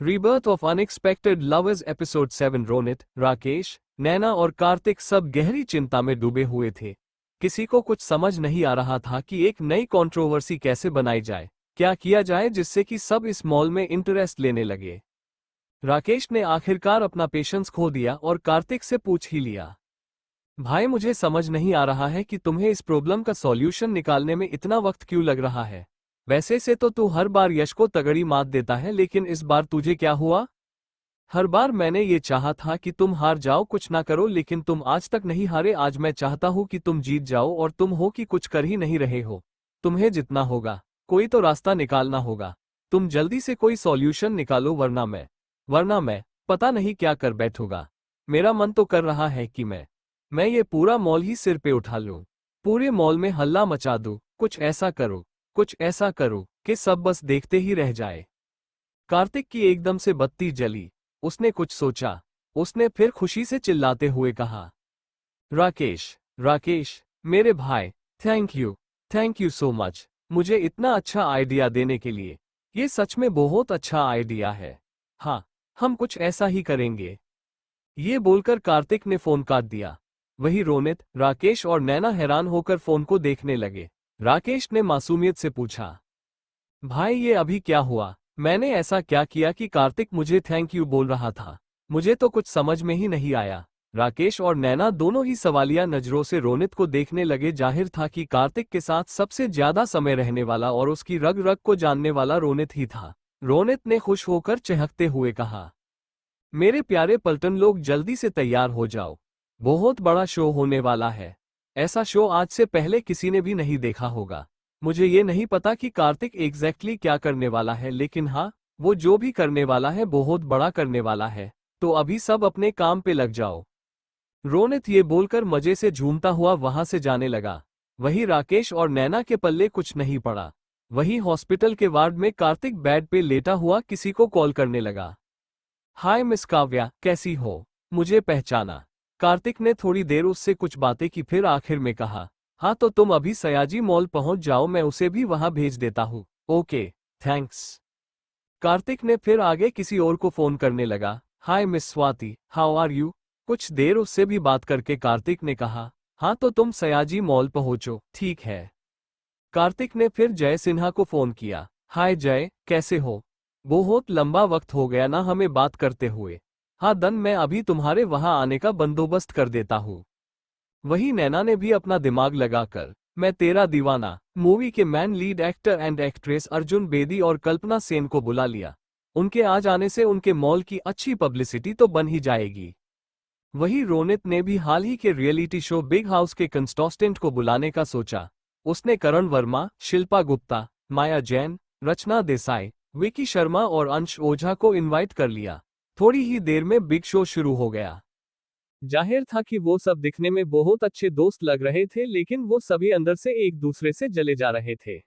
Rebirth of unexpected lovers episode 7। Ronit, Rakesh, Naina और कार्तिक सब गहरी चिंता में डूबे हुए थे। किसी को कुछ समझ नहीं आ रहा था कि एक नई कंट्रोवर्सी कैसे बनाई जाए, क्या किया जाए जिससे कि सब इस मॉल में इंटरेस्ट लेने लगे। राकेश ने आखिरकार अपना पेशेंस खो दिया और कार्तिक से पूछ ही लिया, भाई मुझे समझ नहीं आ रहा है कि तुम्हें इस प्रॉब्लम का सॉल्यूशन निकालने में इतना वक्त क्यों लग रहा है। वैसे से तो तू हर बार यश को तगड़ी मात देता है, लेकिन इस बार तुझे क्या हुआ। हर बार मैंने ये चाहा था कि तुम हार जाओ, कुछ ना करो, लेकिन तुम आज तक नहीं हारे। आज मैं चाहता हूं कि तुम जीत जाओ और तुम हो कि कुछ कर ही नहीं रहे हो। तुम्हें जितना होगा, कोई तो रास्ता निकालना होगा। तुम जल्दी से कोई सॉल्यूशन निकालो, वरना मैं पता नहीं क्या कर बैठूंगा। मेरा मन तो कर रहा है कि मैं ये पूरा मॉल ही सिर पे उठा लूं, पूरे मॉल में हल्ला मचा दूं। कुछ ऐसा करो कि सब बस देखते ही रह जाए। कार्तिक की एकदम से बत्ती जली। उसने कुछ सोचा। उसने फिर खुशी से चिल्लाते हुए कहा, राकेश, राकेश, मेरे भाई, थैंक यू सो मच, मुझे इतना अच्छा आइडिया देने के लिए। ये सच में बहुत अच्छा आइडिया है। हाँ, हम कुछ ऐसा ही करेंगे। ये बोलकर कार्तिक ने फोन काट दिया। वही रोनित, राकेश और नैना हैरान होकर फोन को देखने लगे। राकेश ने मासूमियत से पूछा, भाई ये अभी क्या हुआ। मैंने ऐसा क्या किया कि कार्तिक मुझे थैंक यू बोल रहा था। मुझे तो कुछ समझ में ही नहीं आया। राकेश और नैना दोनों ही सवालिया नजरों से रोनित को देखने लगे। जाहिर था कि कार्तिक के साथ सबसे ज्यादा समय रहने वाला और उसकी रग रग को जानने वाला रोनित ही था। रोनित ने खुश होकर चहकते हुए कहा, मेरे प्यारे पलटन लोग, जल्दी से तैयार हो जाओ। बहुत बड़ा शो होने वाला है। ऐसा शो आज से पहले किसी ने भी नहीं देखा होगा। मुझे ये नहीं पता कि कार्तिक एग्जैक्टली क्या करने वाला है, लेकिन हाँ, वो जो भी करने वाला है बहुत बड़ा करने वाला है। तो अभी सब अपने काम पे लग जाओ। रोनित ये बोलकर मजे से झूमता हुआ वहां से जाने लगा। वही राकेश और नैना के पल्ले कुछ नहीं पड़ा। वही हॉस्पिटल के वार्ड में कार्तिक बेड पे लेटा हुआ किसी को कॉल करने लगा। हाय मिस काव्या, कैसी हो? मुझे पहचाना? कार्तिक ने थोड़ी देर उससे कुछ बातें की, फिर आखिर में कहा, हाँ तो तुम अभी सयाजी मॉल पहुंच जाओ, मैं उसे भी वहां भेज देता हूँ। Okay, thanks. कार्तिक ने फिर आगे किसी और को फोन करने लगा। Hi miss Swati, how are you? कुछ देर उससे भी बात करके कार्तिक ने कहा, हाँ तो तुम सयाजी मॉल पहुंचो। ठीक है। कार्तिक ने फिर जय सिन्हा को फोन किया। हाय जय, कैसे हो? बहुत लंबा वक्त हो गया ना हमें बात करते हुए। हाँ दन, मैं अभी तुम्हारे वहां आने का बंदोबस्त कर देता हूँ। वही नैना ने भी अपना दिमाग लगाकर मैं तेरा दीवाना मूवी के man lead actor and actress Arjun Bedi और कल्पना सेन को बुला लिया। उनके आ जाने से उनके मॉल की अच्छी पब्लिसिटी तो बन ही जाएगी। वही रोनित ने भी हाल ही के रियलिटी शो बिग हाउस के कंटेस्टेंट को बुलाने का सोचा। उसने करण वर्मा, शिल्पा गुप्ता, माया जैन, रचना देसाई, विकी शर्मा और अंश ओझा को इनवाइट कर लिया। थोड़ी ही देर में बिग शो शुरू हो गया। जाहिर था कि वो सब दिखने में बहुत अच्छे दोस्त लग रहे थे, लेकिन वो सभी अंदर से एक दूसरे से जले जा रहे थे।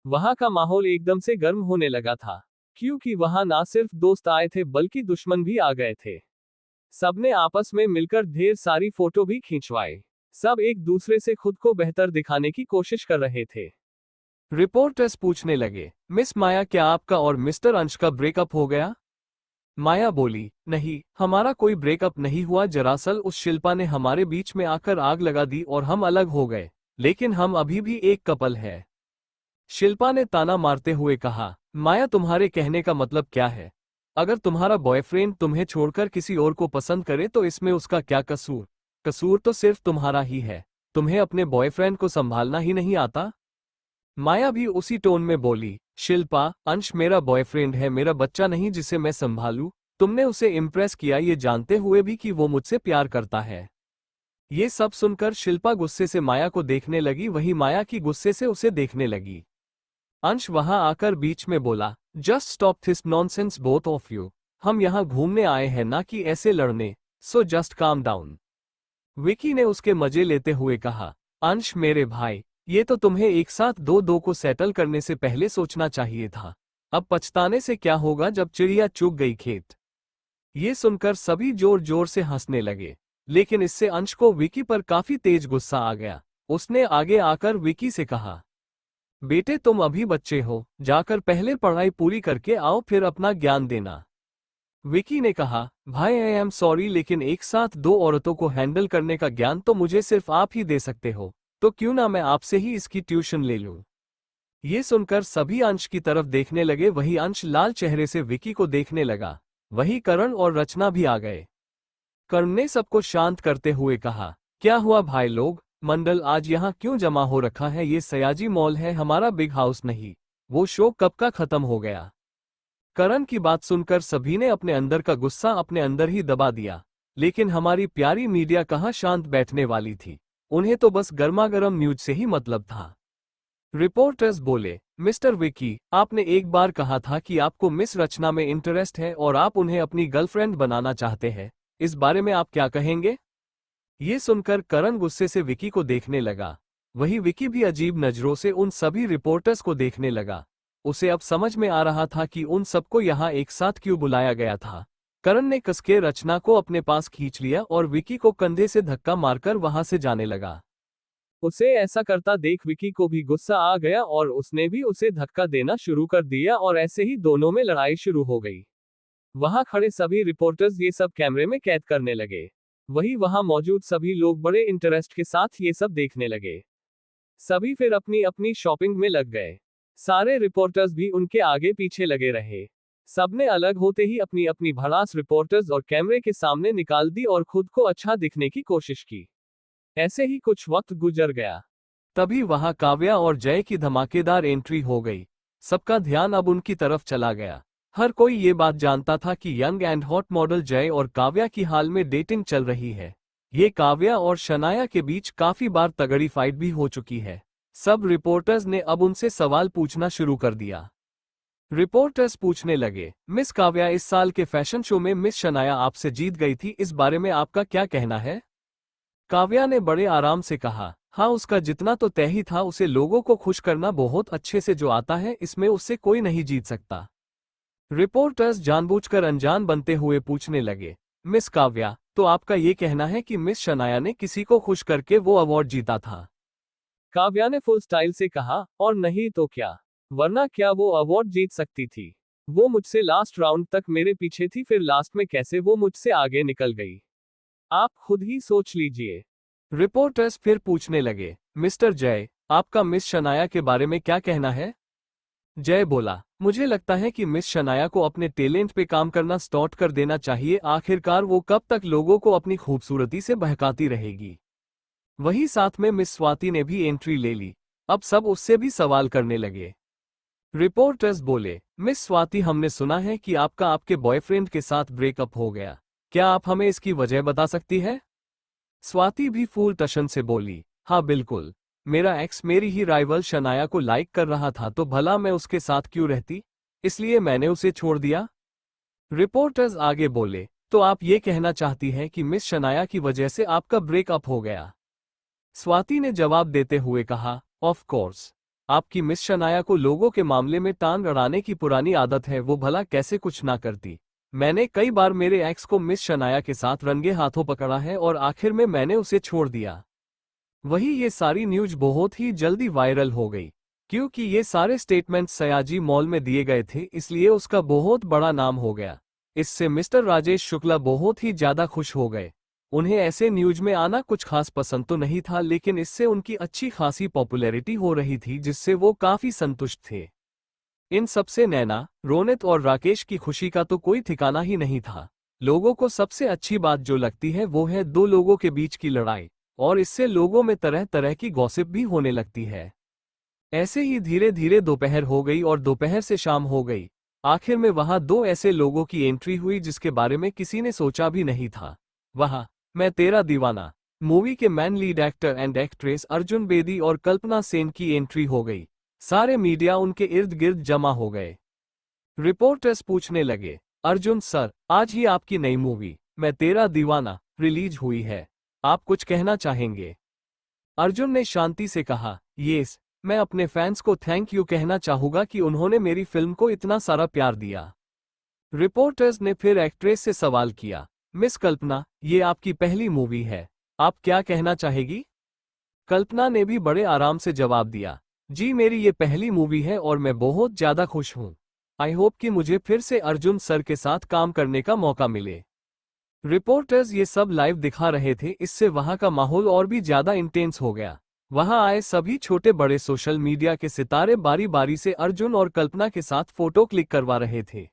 वहां का माहौल एकदम से गर्म होने लगा था, क्योंकि वहां ना सिर्फ दोस्त आए थे बल्कि दुश्मन भी आ गए थे। सबने आपस में मिलकर ढेर सारी फोटो भी खींचवाई। सब एक दूसरे से खुद को बेहतर दिखाने की कोशिश कर रहे थे। रिपोर्टर्स पूछने लगे, मिस माया, क्या आपका और मिस्टर अंश का ब्रेकअप हो गया? माया बोली, नहीं, हमारा कोई ब्रेकअप नहीं हुआ। दरअसल उस शिल्पा ने हमारे बीच में आकर आग लगा दी और हम अलग हो गए, लेकिन हम अभी भी एक कपल है। शिल्पा ने ताना मारते हुए कहा, माया तुम्हारे कहने का मतलब क्या है? अगर तुम्हारा बॉयफ्रेंड तुम्हें छोड़कर किसी और को पसंद करे तो इसमें उसका क्या कसूर? कसूर तो सिर्फ तुम्हारा ही है। तुम्हें अपने बॉयफ्रेंड को संभालना ही नहीं आता? माया भी उसी टोन में बोली, शिल्पा, अंश मेरा बॉयफ्रेंड है, मेरा बच्चा नहीं जिसे मैं संभालूं। तुमने उसे इम्प्रेस किया ये जानते हुए भी कि वो मुझसे प्यार करता है। ये सब सुनकर शिल्पा गुस्से से माया को देखने लगी, वही माया की गुस्से से उसे देखने लगी। अंश वहां आकर बीच में बोला, just stop this nonsense both of you. हम यहाँ घूमने आए हैं ना कि ऐसे लड़ने, so just calm down. Vicky ने उसके मजे लेते हुए कहा, अंश मेरे भाई, ये तो तुम्हें एक साथ दो दो को सेटल करने से पहले सोचना चाहिए था। अब पछताने से क्या होगा जब चिड़िया चुग गई खेत। ये सुनकर सभी जोर जोर से हंसने लगे, लेकिन इससे अंश को विकी पर काफी तेज गुस्सा आ गया। उसने आगे आकर विकी से कहा, बेटे तुम अभी बच्चे हो, जाकर पहले पढ़ाई पूरी करके आओ, फिर अपना ज्ञान देना। विकी ने कहा, भाई आई एम सॉरी लेकिन एक साथ दो औरतों को हैंडल करने का ज्ञान तो मुझे सिर्फ आप ही दे सकते हो, तो क्यों ना मैं आपसे ही इसकी ट्यूशन ले लूं। ये सुनकर सभी अंश की तरफ देखने लगे। वही अंश लाल चेहरे से विकी को देखने लगा। वही करण और रचना भी आ गए। कर्ण ने सबको शांत करते हुए कहा, क्या हुआ भाई लोग, मंडल आज यहाँ क्यों जमा हो रखा है? ये सयाजी मॉल है, हमारा बिग हाउस नहीं। वो शो कब का खत्म हो गया? करण की बात सुनकर सभी ने अपने अंदर का गुस्सा अपने अंदर ही दबा दिया। लेकिन हमारी प्यारी मीडिया कहाँ शांत बैठने वाली थी। उन्हें तो बस गर्मागर्म न्यूज से ही मतलब था। रिपोर्टर्स बोले, मिस्टर विकी, आपने एक बार कहा था कि आपको मिस रचना में इंटरेस्ट है और आप उन्हें अपनी गर्लफ्रेंड बनाना चाहते हैं। इस बारे में आप क्या कहेंगे? ये सुनकर करण गुस्से से विकी को देखने लगा। वही विकी भी अजीब नजरों से उन सभी रिपोर्टर्स को देखने लगा। उसे अब समझ में आ रहा था कि उन सबको यहाँ एक साथ क्यों बुलाया गया था। करण ने कसके रचना को अपने पास खींच लिया और विकी को कंधे से धक्का मारकर वहां से जाने लगा। उसे ऐसा करता देख विकी को भी गुस्सा आ गया और उसने भी उसे धक्का देना शुरू कर दिया और ऐसे ही दोनों में लड़ाई शुरू हो गई। वहां खड़े सभी रिपोर्टर्स ये सब कैमरे में कैद करने लगे। वही वहां मौजूद सभी लोग बड़े इंटरेस्ट के साथ ये सब देखने लगे। सभी फिर अपनी अपनी शॉपिंग में लग गए। सारे रिपोर्टर्स भी उनके आगे पीछे लगे रहे। सबने अलग होते ही अपनी अपनी भड़ास रिपोर्टर्स और कैमरे के सामने निकाल दी और खुद को अच्छा दिखने की कोशिश की। ऐसे ही कुछ वक्त गुजर गया। तभी वहां काव्या और जय की धमाकेदार एंट्री हो गई। सबका ध्यान अब उनकी तरफ चला गया। हर कोई ये बात जानता था कि यंग एंड हॉट मॉडल जय और काव्या की हाल में डेटिंग चल रही है। ये काव्या और शनाया के बीच काफी बार तगड़ी फाइट भी हो चुकी है। सब रिपोर्टर्स ने अब उनसे सवाल पूछना शुरू कर दिया। रिपोर्टर्स पूछने लगे, मिस काव्या, इस साल के फैशन शो में मिस शनाया आपसे जीत गई थी, इस बारे में आपका क्या कहना है? काव्या ने बड़े आराम से कहा, हाँ, उसका जितना तो तय ही था। उसे लोगों को खुश करना बहुत अच्छे से जो आता है, इसमें उससे कोई नहीं जीत सकता। रिपोर्टर्स जानबूझकर अनजान बनते हुए पूछने लगे, मिस काव्या, तो आपका ये कहना है कि मिस शनाया ने किसी को खुश करके वो अवार्ड जीता था? काव्या ने फुल स्टाइल से कहा, और नहीं तो क्या, वरना क्या वो अवार्ड जीत सकती थी? वो मुझसे लास्ट राउंड तक मेरे पीछे थी, फिर लास्ट में कैसे वो मुझसे आगे निकल गई? आप खुद ही सोच लीजिए। रिपोर्टर्स फिर पूछने लगे, मिस्टर जय, आपका मिस शनाया के बारे में क्या कहना है? जय बोला, मुझे लगता है कि मिस शनाया को अपने टैलेंट पे काम करना स्टार्ट कर देना चाहिए। आखिरकार वो कब तक लोगों को अपनी खूबसूरती से बहकाती रहेगी। वही साथ में मिस स्वाति ने भी एंट्री ले ली। अब सब उससे भी सवाल करने लगे। रिपोर्टर्स बोले, मिस स्वाति, हमने सुना है कि आपका आपके बॉयफ्रेंड के साथ ब्रेकअप हो गया। क्या आप हमें इसकी वजह बता सकती है? स्वाति भी फूल टशन से बोली, हाँ बिल्कुल, मेरा एक्स मेरी ही राइवल शनाया को लाइक कर रहा था, तो भला मैं उसके साथ क्यों रहती, इसलिए मैंने उसे छोड़ दिया। रिपोर्टर्स आगे बोले, तो आप ये कहना चाहती हैं कि मिस शनाया की वजह से आपका ब्रेकअप हो गया? स्वाति ने जवाब देते हुए कहा, ऑफ कोर्स, आपकी मिस शनाया को लोगों के मामले में टांग अड़ाने की पुरानी आदत है, वो भला कैसे कुछ ना करती। मैंने कई बार मेरे एक्स को मिस शनाया के साथ रंगे हाथों पकड़ा है और आखिर में मैंने उसे छोड़ दिया। वही ये सारी न्यूज बहुत ही जल्दी वायरल हो गई, क्योंकि ये सारे स्टेटमेंट सयाजी मॉल में दिए गए थे, इसलिए उसका बहुत बड़ा नाम हो गया। इससे मिस्टर राजेश शुक्ला बहुत ही ज्यादा खुश हो गए। उन्हें ऐसे न्यूज में आना कुछ खास पसंद तो नहीं था, लेकिन इससे उनकी अच्छी खासी पॉपुलैरिटी हो रही थी, जिससे वो काफी संतुष्ट थे। इन सबसे नैना, रोनित और राकेश की खुशी का तो कोई ठिकाना ही नहीं था। लोगों को सबसे अच्छी बात जो लगती है वो है दो लोगों के बीच की लड़ाई, और इससे लोगों में तरह तरह की गॉसिप भी होने लगती है। ऐसे ही धीरे धीरे दोपहर हो गई और दोपहर से शाम हो गई। आखिर में वहां दो ऐसे लोगों की एंट्री हुई जिसके बारे में किसी ने सोचा भी नहीं था। वहां मैं तेरा दीवाना मूवी के man lead actor and actress Arjun Bedi और कल्पना सेन की एंट्री हो गई। सारे मीडिया उनके इर्द गिर्द जमा हो गए। रिपोर्टर्स पूछने लगे, अर्जुन सर, आज ही आपकी नई मूवी मैं तेरा दीवाना रिलीज हुई है, आप कुछ कहना चाहेंगे? अर्जुन ने शांति से कहा, यस, मैं अपने फैंस को थैंक यू कहना चाहूंगा कि उन्होंने मेरी फिल्म को इतना सारा प्यार दिया। रिपोर्टर्स ने फिर एक्ट्रेस से सवाल किया, मिस कल्पना, ये आपकी पहली मूवी है, आप क्या कहना चाहेगी? कल्पना ने भी बड़े आराम से जवाब दिया, जी मेरी ये पहली मूवी है और मैं बहुत ज्यादा खुश हूँ। आई होप कि मुझे फिर से अर्जुन सर के साथ काम करने का मौका मिले। रिपोर्टर्स ये सब लाइव दिखा रहे थे, इससे वहां का माहौल और भी ज्यादा इंटेंस हो गया। वहां आए सभी छोटे बड़े सोशल मीडिया के सितारे बारी बारी से अर्जुन और कल्पना के साथ फोटो क्लिक करवा रहे थे।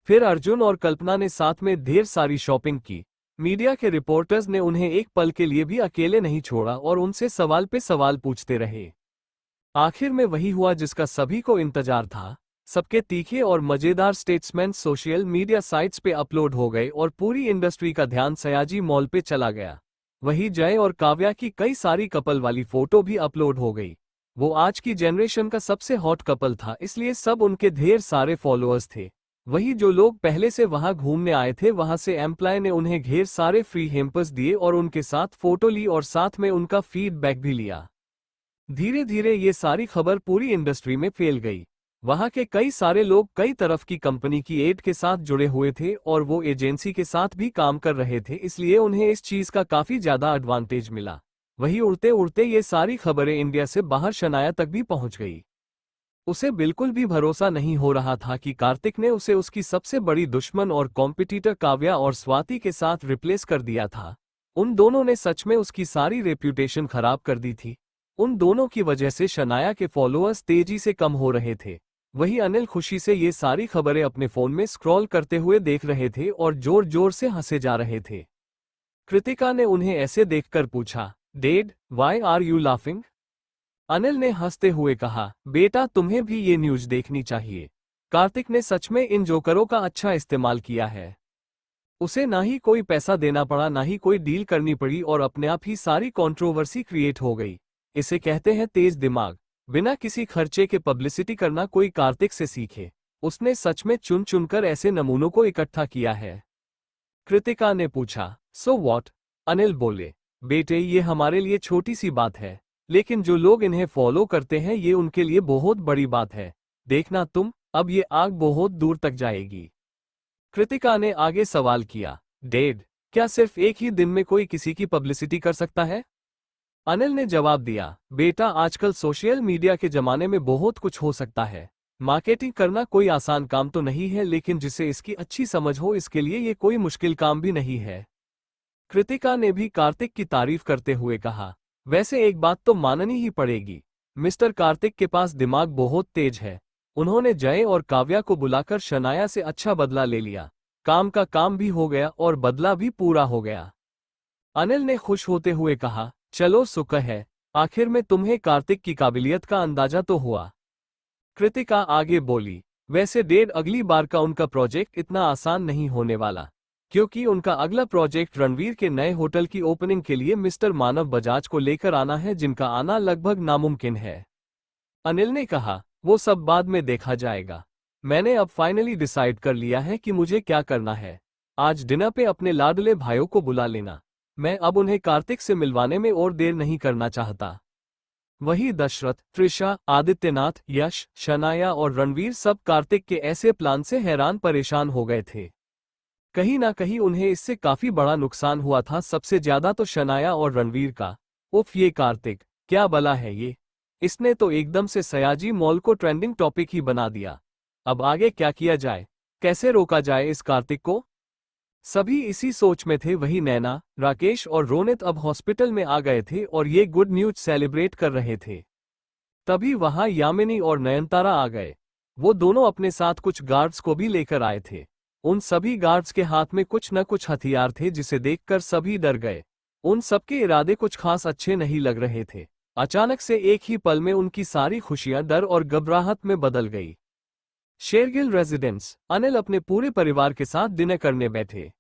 फिर अर्जुन और कल्पना ने साथ में ढेर सारी शॉपिंग की। मीडिया के रिपोर्टर्स ने उन्हें एक पल के लिए भी अकेले नहीं छोड़ा और उनसे सवाल पे सवाल पूछते रहे। आखिर में वही हुआ जिसका सभी को इंतजार था। सबके तीखे और मजेदार स्टेटमेंट सोशल मीडिया साइट्स पे अपलोड हो गए और पूरी इंडस्ट्री का ध्यान सयाजी मॉल पे चला गया। वही जय और काव्या की कई सारी कपल वाली फोटो भी अपलोड हो गई। वो आज की जनरेशन का सबसे हॉट कपल था, इसलिए सब उनके ढेर सारे फॉलोअर्स थे। वही जो लोग पहले से वहां घूमने आए थे, वहां से एम्प्लॉय ने उन्हें ढेर सारे फ्री हैम्पर्स दिए और उनके साथ फोटो ली और साथ में उनका फीडबैक भी लिया। धीरे धीरे ये सारी खबर पूरी इंडस्ट्री में फैल गई। वहां के कई सारे लोग कई तरफ की कंपनी की एड के साथ जुड़े हुए थे और वो एजेंसी के साथ भी काम कर रहे थे, इसलिए उन्हें इस चीज का काफी ज्यादा एडवांटेज मिला। वही उड़ते उड़ते ये सारी खबरें इंडिया से बाहर शनाया तक भी पहुंच गई। उसे बिल्कुल भी भरोसा नहीं हो रहा था कि कार्तिक ने उसे उसकी सबसे बड़ी दुश्मन और कॉम्पिटिटर काव्या और स्वाति के साथ रिप्लेस कर दिया था। उन दोनों ने सच में उसकी सारी रेप्यूटेशन खराब कर दी थी। उन दोनों की वजह से शनाया के फॉलोअर्स तेजी से कम हो रहे थे। वही अनिल खुशी से ये सारी खबरें अपने फोन में स्क्रॉल करते हुए देख रहे थे और जोर जोर से हंसे जा रहे थे। कृतिका ने उन्हें ऐसे देखकर पूछा, dad, why are you laughing? Anil ने हंसते हुए कहा, बेटा तुम्हें भी ये न्यूज देखनी चाहिए। कार्तिक ने सच में इन जोकरों का अच्छा इस्तेमाल किया है। उसे ना ही कोई पैसा देना पड़ा, ना ही कोई डील करनी पड़ी और अपने आप ही सारी कंट्रोवर्सी क्रिएट हो गई। इसे कहते हैं तेज दिमाग। बिना किसी खर्चे के पब्लिसिटी करना कोई कार्तिक से सीखे। उसने सच में चुन चुनकर ऐसे नमूनों को इकट्ठा किया है। कृतिका ने पूछा, सो व्हाट? अनिल बोले, बेटे ये हमारे लिए छोटी सी बात है, लेकिन जो लोग इन्हें फॉलो करते हैं ये उनके लिए बहुत बड़ी बात है। देखना तुम, अब ये आग बहुत दूर तक जाएगी। कृतिका ने आगे सवाल किया, डैड, क्या सिर्फ एक ही दिन में कोई किसी की पब्लिसिटी कर सकता है? अनिल ने जवाब दिया, बेटा आजकल सोशल मीडिया के जमाने में बहुत कुछ हो सकता है। मार्केटिंग करना कोई आसान काम तो नहीं है, लेकिन जिसे इसकी अच्छी समझ हो इसके लिए ये कोई मुश्किल काम भी नहीं है। कृतिका ने भी कार्तिक की तारीफ करते हुए कहा, वैसे एक बात तो माननी ही पड़ेगी, मिस्टर कार्तिक के पास दिमाग बहुत तेज है। उन्होंने जय और काव्या को बुलाकर शनाया से अच्छा बदला ले लिया। काम का काम भी हो गया और बदला भी पूरा हो गया। अनिल ने खुश होते हुए कहा, चलो शुक्र है, आखिर में तुम्हें कार्तिक की काबिलियत का अंदाजा तो हुआ। कृतिका आगे बोली, वैसे डैड अगली बार का उनका प्रोजेक्ट इतना आसान नहीं होने वाला, क्योंकि उनका अगला प्रोजेक्ट रणवीर के नए होटल की ओपनिंग के लिए मिस्टर मानव बजाज को लेकर आना है, जिनका आना लगभग नामुमकिन है। अनिल ने कहा, वो सब बाद में देखा जाएगा। मैंने अब फाइनली डिसाइड कर लिया है कि मुझे क्या करना है। आज डिनर पे अपने लाडले भाइयों को बुला लेना। मैं अब उन्हें कार्तिक से मिलवाने में और देर नहीं करना चाहता। वही दशरथ, त्रिशा, आदित्यनाथ, यश, शनाया और रणवीर सब कार्तिक के ऐसे प्लान से हैरान परेशान हो गए थे। कहीं ना कहीं उन्हें इससे काफी बड़ा नुकसान हुआ था, सबसे ज्यादा तो शनाया और रणवीर का। उफ, ये कार्तिक क्या बला है ये। इसने तो एकदम से सयाजी मॉल को ट्रेंडिंग टॉपिक ही बना दिया। अब आगे क्या किया जाए, कैसे रोका जाए इस कार्तिक को? सभी इसी सोच में थे। वही नैना, राकेश और रोनित अब हॉस्पिटल में आ गए थे और ये गुड न्यूज सेलिब्रेट कर रहे थे। तभी वहां यामिनी और नयनतारा आ गए। वो दोनों अपने साथ कुछ गार्ड्स को भी लेकर आए थे। उन सभी गार्ड्स के हाथ में कुछ न कुछ हथियार थे, जिसे देखकर सभी डर गए। उन सबके इरादे कुछ खास अच्छे नहीं लग रहे थे। अचानक से एक ही पल में उनकी सारी खुशियां डर और घबराहट में बदल गई। शेरगिल रेजिडेंस। अनिल अपने पूरे परिवार के साथ डिनर करने बैठे।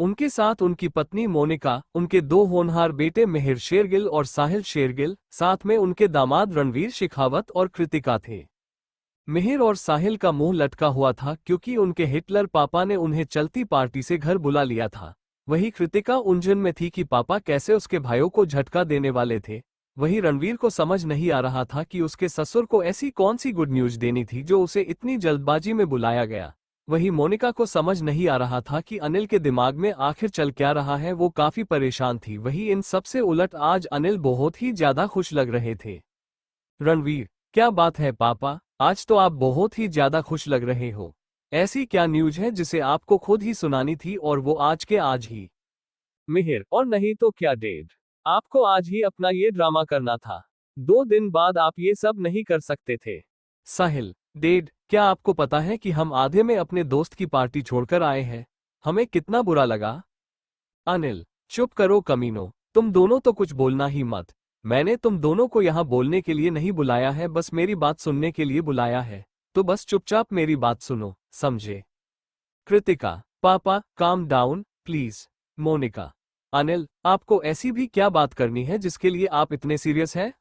उनके साथ उनकी पत्नी मोनिका, उनके दो होनहार बेटे मिहिर शेरगिल और साहिल शेरगिल, साथ में उनके दामाद रणवीर शेखावत और कृतिका थे। मिहिर और साहिल का मुंह लटका हुआ था, क्योंकि उनके हिटलर पापा ने उन्हें चलती पार्टी से घर बुला लिया था। वही कृतिका उलझन में थी कि पापा कैसे उसके भाइयों को झटका देने वाले थे। वही रणवीर को समझ नहीं आ रहा था कि उसके ससुर को ऐसी कौन सी गुड न्यूज देनी थी जो उसे इतनी जल्दबाजी में बुलाया गया। वही मोनिका को समझ नहीं आ रहा था कि अनिल के दिमाग में आखिर चल क्या रहा है। वो काफी परेशान थी। वही इन सबसे उलट आज अनिल बहुत ही ज्यादा खुश लग रहे थे। रणवीर, क्या बात है पापा, आज तो आप बहुत ही ज्यादा खुश लग रहे हो। ऐसी क्या न्यूज है जिसे आपको खुद ही सुनानी थी और वो आज के आज ही? मिहिर, और नहीं तो क्या डेड, आपको आज ही अपना ये ड्रामा करना था। 2 दिन बाद आप ये सब नहीं कर सकते थे। साहिल, डेड, क्या आपको पता है कि हम आधे में अपने दोस्त की पार्टी छोड़कर आए हैं? हमें कितना बुरा लगा। अनिल, चुप करो कमीनो, तुम दोनों तो कुछ बोलना ही मत। मैंने तुम दोनों को यहाँ बोलने के लिए नहीं बुलाया है, बस मेरी बात सुनने के लिए बुलाया है। तो बस चुपचाप मेरी बात सुनो, समझे? कृतिका, पापा काम डाउन प्लीज। मोनिका, अनिल, आपको ऐसी भी क्या बात करनी है जिसके लिए आप इतने सीरियस हैं?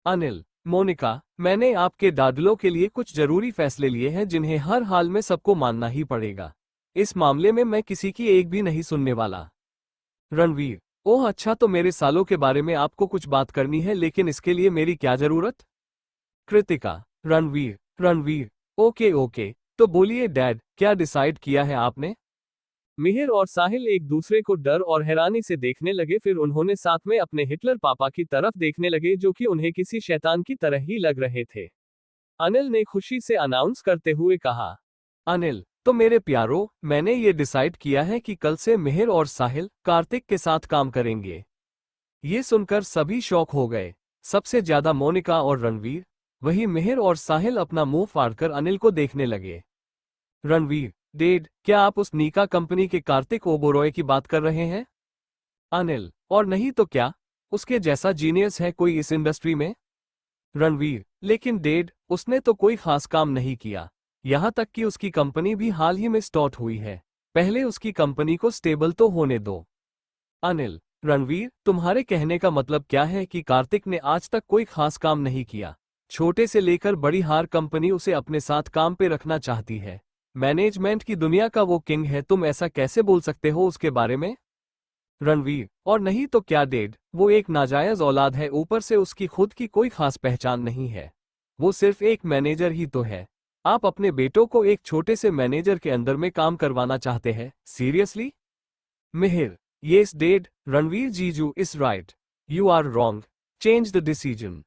अनिल, मोनिका, मैंने आपके दादलों के लिए कुछ जरूरी फैसले लिए हैं जिन्हें हर हाल में सबको मानना ही पड़ेगा। इस मामले में मैं किसी की एक भी नहीं सुनने वाला। रणवीर, ओह अच्छा, तो मेरे सालों के बारे में आपको कुछ बात करनी है, लेकिन इसके लिए मेरी क्या जरूरत? कृतिका, रणवीर, रणवीर, ओके ओके, तो बोलिए डैड, क्या डिसाइड किया है आपने? मिहिर और साहिल एक दूसरे को डर और हैरानी से देखने लगे, फिर उन्होंने साथ में अपने हिटलर पापा की तरफ देखने लगे जो कि उन्हें किसी शैतान की तरह ही लग रहे थे। अनिल ने खुशी से अनाउंस करते हुए कहा। अनिल, तो मेरे प्यारों, मैंने ये डिसाइड किया है कि कल से मिहिर और साहिल कार्तिक के साथ काम करेंगे। ये सुनकर सभी शॉक हो गए, सबसे ज्यादा मोनिका और रणवीर। वही मिहिर और साहिल अपना मुंह फाड़कर अनिल को देखने लगे। रणवीर, डेड, क्या आप उस नीका कंपनी के कार्तिक ओबोरॉय की बात कर रहे हैं? अनिल, और नहीं तो क्या, उसके जैसा जीनियस है कोई इस इंडस्ट्री में? रणवीर, लेकिन डेड, उसने तो कोई खास काम नहीं किया। यहाँ तक कि उसकी कंपनी भी हाल ही में स्टार्ट हुई है। पहले उसकी कंपनी को स्टेबल तो होने दो। अनिल, रणवीर, तुम्हारे कहने का मतलब क्या है कि कार्तिक ने आज तक कोई खास काम नहीं किया? छोटे से लेकर बड़ी हार कंपनी उसे अपने साथ काम पे रखना चाहती है। मैनेजमेंट की दुनिया का वो किंग है, तुम ऐसा कैसे बोल सकते हो उसके बारे में? रणवीर, और नहीं तो क्या डेड, वो एक नाजायज औलाद है, ऊपर से उसकी खुद की कोई खास पहचान नहीं है। वो सिर्फ एक मैनेजर ही तो है। आप अपने बेटों को एक छोटे से मैनेजर के अंदर में काम करवाना चाहते हैं? Seriously? Mihir, yes dad, Ranveer jiju is right. You are wrong. Change the decision.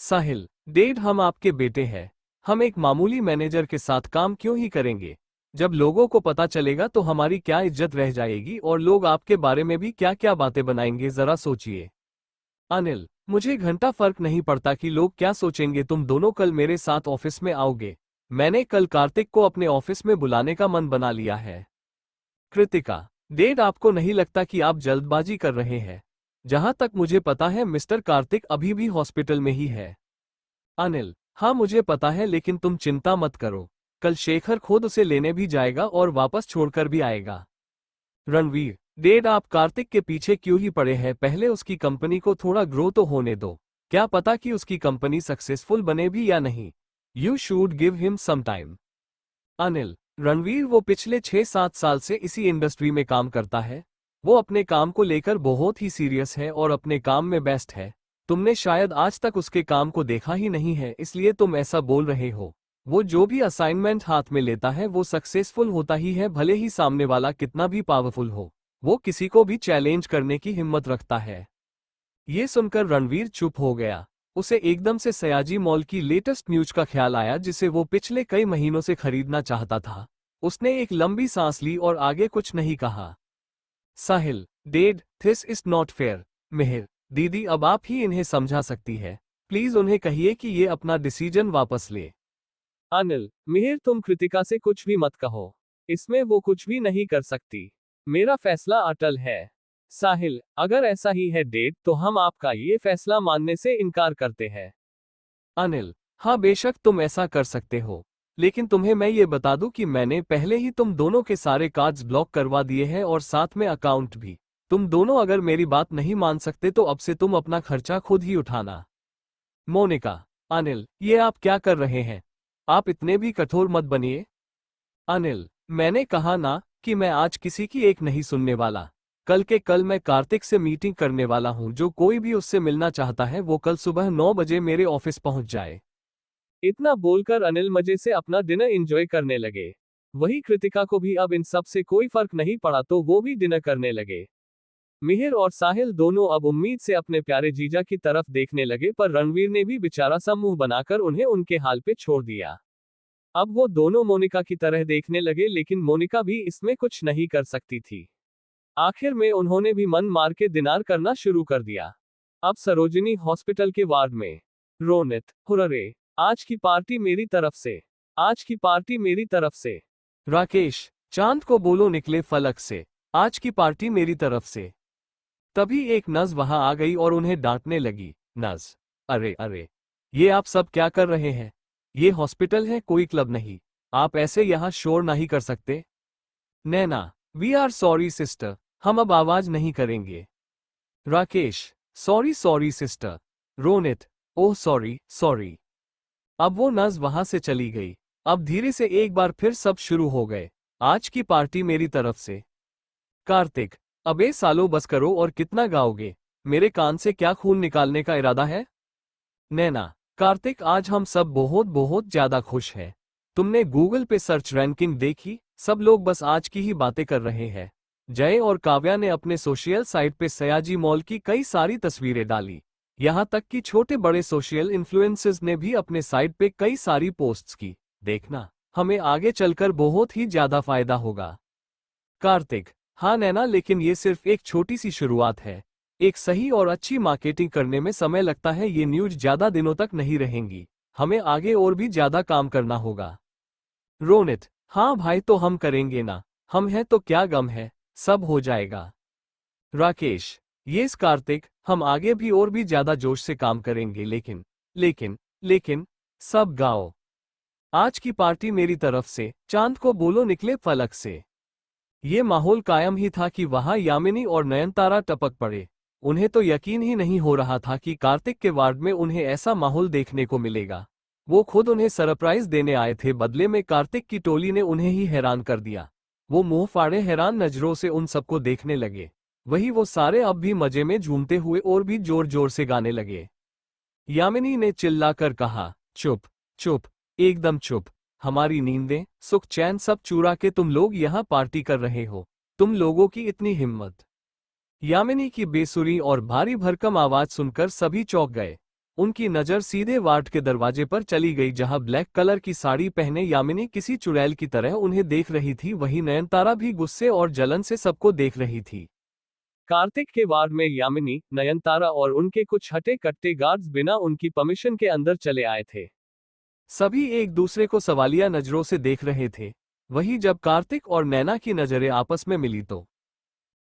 Sahil, dad, हम आपके बेटे हैं। हम एक मामूली मैनेजर के साथ काम क्यों ही करेंगे? जब लोगों को पता चलेगा तो हमारी क्या इज्जत रह जाएगी, और लोग आपके बारे में भी क्या क्या बातें बनाएंगे, जरा सोचिए। अनिल, मुझे घंटा फर्क नहीं पड़ता कि लोग क्या सोचेंगे, तुम दोनों कल मेरे साथ ऑफिस में आओगे। मैंने कल कार्तिक को अपने ऑफिस में बुलाने का मन बना लिया है। कृतिका, डेड, आपको नहीं लगता कि आप जल्दबाजी कर रहे हैं? जहां तक मुझे पता है मिस्टर कार्तिक अभी भी हॉस्पिटल में ही है। अनिल, हाँ मुझे पता है, लेकिन तुम चिंता मत करो। कल शेखर खुद उसे लेने भी जाएगा और वापस छोड़कर भी आएगा। रणवीर, डेड, आप कार्तिक के पीछे क्यों ही पड़े हैं? पहले उसकी कंपनी को थोड़ा ग्रो तो होने दो। क्या पता कि उसकी कंपनी सक्सेसफुल बने भी या नहीं। You should give him some time. Anil, Ranveer, वो पिछले 6-7 साल से इसी इंडस्ट्री में काम करता है। वो अपने काम को लेकर बहुत ही सीरियस है और अपने काम में बेस्ट है। तुमने शायद आज तक उसके काम को देखा ही नहीं है, इसलिए तुम ऐसा बोल रहे हो। वो जो भी असाइनमेंट हाथ में लेता है वो सक्सेसफुल होता ही है, भले ही सामने वाला कितना भी पावरफुल हो। वो किसी को भी चैलेंज करने की हिम्मत रखता है। ये सुनकर रणवीर चुप हो गया। उसे एकदम से सयाजी मॉल की लेटेस्ट न्यूज का ख्याल आया जिसे वो पिछले कई महीनों से खरीदना चाहता था। उसने एक लंबी सांस ली और आगे कुछ नहीं कहा। Sahil, dad, this is not fair. Mihir, दीदी, अब आप ही इन्हें समझा सकती है। प्लीज उन्हें कहिए कि ये अपना डिसीजन वापस ले। अनिल, मिहिर, तुम कृतिका से कुछ भी मत कहो। इसमें वो कुछ भी नहीं कर सकती। मेरा फैसला अटल है। साहिल, अगर ऐसा ही है डेड, तो हम आपका ये फैसला मानने से इनकार करते हैं। अनिल, हाँ बेशक तुम ऐसा कर सकते हो, लेकिन तुम्हें मैं ये बता दूं कि मैंने पहले ही तुम दोनों के सारे कार्ड्स ब्लॉक करवा दिए हैं और साथ में अकाउंट भी। तुम दोनों अगर मेरी बात नहीं मान सकते तो अब से तुम अपना खर्चा खुद ही उठाना। मोनिका, अनिल, ये आप क्या कर रहे हैं? आप इतने भी कठोर मत बनिए। अनिल, मैंने कहा ना कि मैं आज किसी की एक नहीं सुनने वाला। कल के कल मैं कार्तिक से मीटिंग करने वाला हूं। जो कोई भी उससे मिलना चाहता है वो कल सुबह 9 बजे मेरे ऑफिस पहुंच जाए। इतना बोलकर अनिल मजे से अपना डिनर एंजॉय करने लगे। वही कृतिका को भी अब इन सब से कोई फर्क नहीं पड़ा, तो वो भी डिनर करने लगे। मिहिर और साहिल दोनों अब उम्मीद से अपने प्यारे जीजा की तरफ देखने लगे, पर रणवीर ने भी बेचारा सा मुंह बनाकर उन्हें उनके हाल पे छोड़ दिया। अब वो दोनों मोनिका की तरह देखने लगे, लेकिन मोनिका भी इसमें कुछ नहीं कर सकती थी। आखिर में उन्होंने भी मन मार के दिनार करना शुरू कर दिया। अब सरोजिनी हॉस्पिटल के वार्ड में रोनित, हुर्रे, आज की पार्टी मेरी तरफ से, आज की पार्टी मेरी तरफ से। राकेश, चांद को बोलो निकले फलक से, आज की पार्टी मेरी तरफ से। तभी एक नज वहां आ गई और उन्हें डांटने लगी। नज, अरे अरे, ये आप सब क्या कर रहे हैं? ये हॉस्पिटल है, कोई क्लब नहीं। आप ऐसे यहाँ शोर नहीं कर सकते। नैना, वी आर सॉरी सिस्टर, हम अब आवाज नहीं करेंगे। Rakesh, sorry sorry sister. Ronit, oh sorry sorry. अब वो नज वहां से चली गई। अब धीरे से एक बार फिर सब शुरू हो गए। आज की पार्टी मेरी तरफ से। कार्तिक, अबे सालो बस करो, और कितना गाओगे? मेरे कान से क्या खून निकालने का इरादा है? नैना, कार्तिक आज हम सब बहुत बहुत ज्यादा खुश हैं। तुमने गूगल पे सर्च रैंकिंग देखी? सब लोग बस आज की ही बातें कर रहे हैं। जय और काव्या ने अपने सोशल साइट पे सयाजी मॉल की कई सारी तस्वीरें डाली। यहाँ तक कि छोटे बड़े सोशल इन्फ्लुएंसर्स ने भी अपने साइट पे कई सारी पोस्ट्स की। देखना, हमें आगे चलकर बहुत ही ज्यादा फायदा होगा। कार्तिक, हाँ नैना, लेकिन ये सिर्फ एक छोटी सी शुरुआत है। एक सही और अच्छी मार्केटिंग करने में समय लगता है, ये न्यूज ज्यादा दिनों तक नहीं रहेंगी। हमें आगे और भी ज्यादा काम करना होगा। रोनित, हाँ भाई, तो हम करेंगे ना, हम हैं तो क्या गम है, सब हो जाएगा। राकेश, यस कार्तिक, हम आगे भी और भी ज्यादा जोश से काम करेंगे, लेकिन लेकिन लेकिन सब गाओ, आज की पार्टी मेरी तरफ से, चांद को बोलो निकले फलक से। ये माहौल कायम ही था कि वहां यामिनी और नयनतारा टपक पड़े। उन्हें तो यकीन ही नहीं हो रहा था कि कार्तिक के वार्ड में उन्हें ऐसा माहौल देखने को मिलेगा। वो खुद उन्हें सरप्राइज देने आए थे, बदले में कार्तिक की टोली ने उन्हें ही हैरान कर दिया। वो मुंह फाड़े हैरान नजरों से उन सबको देखने लगे। वही वो सारे अब भी मजे में झूमते हुए और भी जोर जोर से गाने लगे। यामिनी ने चिल्लाकर कहा, चुप चुप, एकदम चुप। हमारी नींदें, सुख चैन सब चुरा के तुम लोग यहाँ पार्टी कर रहे हो। तुम लोगों की इतनी हिम्मत। यामिनी की बेसुरी और भारी भरकम आवाज सुनकर सभी चौंक गए। उनकी नजर सीधे वार्ड के दरवाजे पर चली गई, जहां ब्लैक कलर की साड़ी पहने यामिनी किसी चुड़ैल की तरह उन्हें देख रही थी। वहीं नयनतारा भी गुस्से और जलन से सबको देख रही थी। कार्तिक के वार्ड में यामिनी, नयनतारा और उनके कुछ हटे कट्टे गार्ड्स बिना उनकी परमिशन के अंदर चले आए थे। सभी एक दूसरे को सवालिया नजरों से देख रहे थे। वहीं जब कार्तिक और नैना की नजरें आपस में मिली तो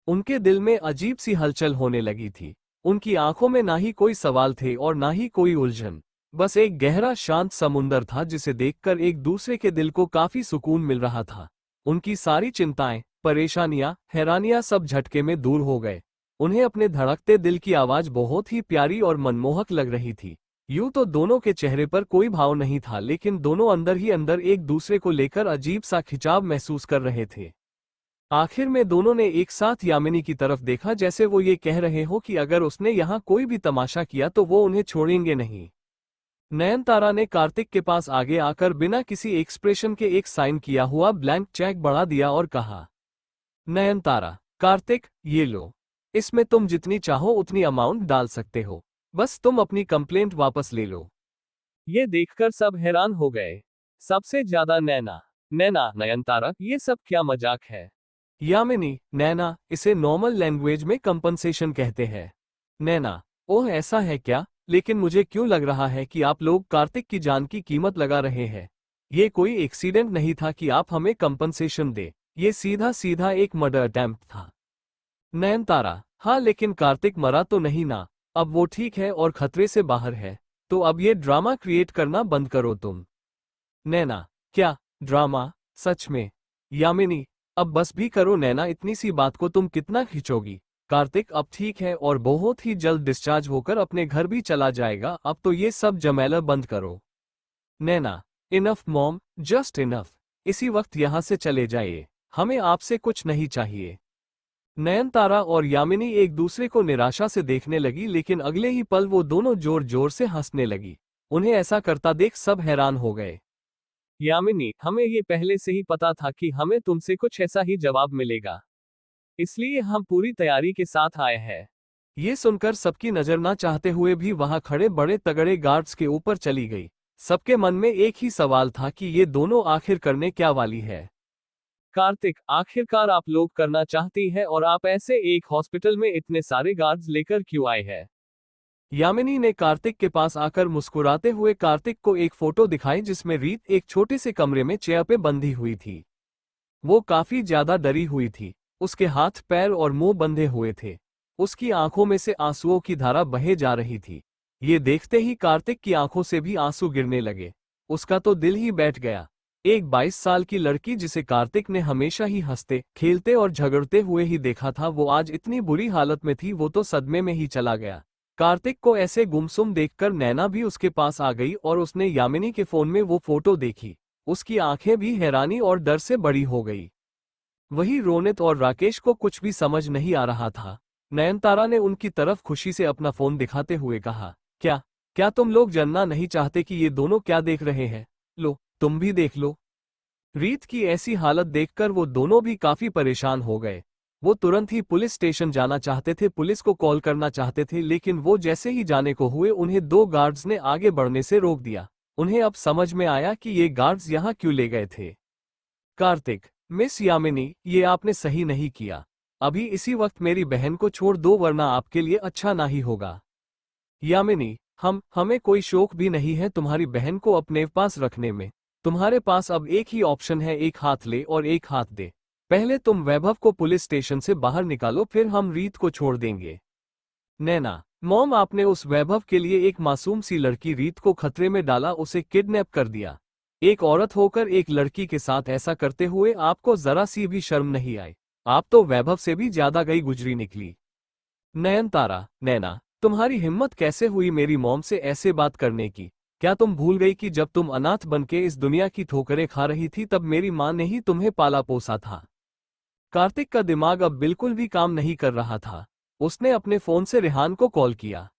उनके दिल में अजीब सी हलचल होने लगी थी। उनकी आंखों में ना ही कोई सवाल थे और ना ही कोई उलझन, बस एक गहरा शांत समुंदर था जिसे देखकर एक दूसरे के दिल को काफी सुकून मिल रहा था। उनकी सारी चिंताएं, परेशानियां, हैरानियां सब झटके में दूर हो गए। उन्हें अपने धड़कते दिल की आवाज बहुत ही प्यारी और मनमोहक लग रही थी। यूं तो दोनों के चेहरे पर कोई भाव नहीं था, लेकिन दोनों अंदर ही अंदर एक दूसरे को लेकर अजीब सा खिंचाव महसूस कर रहे थे। आखिर में दोनों ने एक साथ यामिनी की तरफ देखा, जैसे वो ये कह रहे हो कि अगर उसने यहाँ कोई भी तमाशा किया तो वो उन्हें छोड़ेंगे नहीं। नयनतारा ने कार्तिक के पास आगे आकर बिना किसी एक्सप्रेशन के एक साइन किया हुआ ब्लैंक चेक बढ़ा दिया और कहा, नयनतारा, कार्तिक, ये लो। इसमें तुम जितनी चाहो उतनी अमाउंट डाल सकते हो। बस तुम अपनी कंप्लेंट वापस ले लो। ये देखकर सब हैरान हो गए, सबसे ज्यादा नैना। नैना, नयनतारा, ये सब क्या मजाक है? यामिनी, नैना, इसे नॉर्मल लैंग्वेज में कंपनसेशन कहते हैं। नैना, ओह ऐसा है क्या? लेकिन मुझे क्यों लग रहा है कि आप लोग कार्तिक की जान की कीमत लगा रहे हैं। ये कोई एक्सीडेंट नहीं था कि आप हमें कंपनसेशन दे, ये सीधा सीधा एक मर्डर अटेम्प्ट था। नयनतारा, हाँ लेकिन कार्तिक मरा तो नहीं ना, अब वो ठीक है और खतरे से बाहर है, तो अब ये ड्रामा क्रिएट करना बंद करो तुम। नैना, क्या ड्रामा? सच में? यामिनी, अब बस भी करो नैना, इतनी सी बात को तुम कितना खींचोगी। कार्तिक अब ठीक है और बहुत ही जल्द डिस्चार्ज होकर अपने घर भी चला जाएगा, अब तो ये सब झमेला बंद करो। नैना, इनफ मॉम, जस्ट इनफ। इसी वक्त यहाँ से चले जाइए, हमें आपसे कुछ नहीं चाहिए। नयनतारा और यामिनी एक दूसरे को निराशा से देखने लगी, लेकिन अगले ही पल वो दोनों जोर जोर से हंसने लगी। उन्हें ऐसा करता देख सब हैरान हो गए। यामिनी, हमें ये पहले से ही पता था कि हमें तुमसे कुछ ऐसा ही जवाब मिलेगा। इसलिए हम पूरी तैयारी के साथ आए हैं। ये सुनकर सबकी नजर ना चाहते हुए भी वहां खड़े बड़े तगड़े गार्ड्स के ऊपर चली गई। सबके मन में एक ही सवाल था कि ये दोनों आखिर करने क्या वाली है। कार्तिक, आखिरकार आप लोग करना चाहती है और आप ऐसे एक हॉस्पिटल में इतने सारे गार्ड्स लेकर क्यों आए हैं? यामिनी ने कार्तिक के पास आकर मुस्कुराते हुए कार्तिक को एक फोटो दिखाई जिसमें रीत एक छोटे से कमरे में चेयर पे बंधी हुई थी। वो काफी ज्यादा डरी हुई थी। उसके हाथ पैर और मुंह बंधे हुए थे। उसकी आंखों में से आंसुओं की धारा बहे जा रही थी। ये देखते ही कार्तिक की आंखों से भी आंसू गिरने लगे। उसका तो दिल ही बैठ गया। एक 22 साल की लड़की जिसे कार्तिक ने हमेशा ही हंसते खेलते और झगड़ते हुए ही देखा था, वो आज इतनी बुरी हालत में थी। वो तो सदमे में ही चला गया। कार्तिक को ऐसे गुमसुम देखकर नैना भी उसके पास आ गई और उसने यामिनी के फोन में वो फोटो देखी। उसकी आंखें भी हैरानी और डर से बड़ी हो गई। वही रोनित और राकेश को कुछ भी समझ नहीं आ रहा था। नयनतारा ने उनकी तरफ खुशी से अपना फोन दिखाते हुए कहा, क्या क्या तुम लोग जानना नहीं चाहते कि ये दोनों क्या देख रहे हैं? लो, तुम भी देख लो। रीत की ऐसी हालत देखकर वो दोनों भी काफी परेशान हो गए। वो तुरंत ही पुलिस स्टेशन जाना चाहते थे, पुलिस को कॉल करना चाहते थे, लेकिन वो जैसे ही जाने को हुए उन्हें दो गार्ड्स ने आगे बढ़ने से रोक दिया। उन्हें अब समझ में आया कि ये गार्ड्स यहाँ क्यों ले गए थे। कार्तिक, मिस यामिनी, ये आपने सही नहीं किया। अभी इसी वक्त मेरी बहन को छोड़ दो वरना आपके लिए अच्छा नहीं होगा। यामिनी, हमें कोई शौक भी नहीं है तुम्हारी बहन को अपने पास रखने में। तुम्हारे पास अब एक ही ऑप्शन है, एक हाथ ले और एक हाथ दे। पहले तुम वैभव को पुलिस स्टेशन से बाहर निकालो, फिर हम रीत को छोड़ देंगे। नैना, मॉम, आपने उस वैभव के लिए एक मासूम सी लड़की रीत को खतरे में डाला, उसे किडनैप कर दिया। एक औरत होकर एक लड़की के साथ ऐसा करते हुए आपको जरा सी भी शर्म नहीं आई। आप तो वैभव से भी ज्यादा गई गुजरी निकली। नयनतारा, नैना, तुम्हारी हिम्मत कैसे हुई मेरी मॉम से ऐसे बात करने की? क्या तुम भूल गई कि जब तुम अनाथ बनके इस दुनिया की ठोकरें खा रही थी तब मेरी माँ ने ही तुम्हें पाला पोसा था? कार्तिक का दिमाग अब बिल्कुल भी काम नहीं कर रहा था। उसने अपने फोन से रेहान को कॉल किया।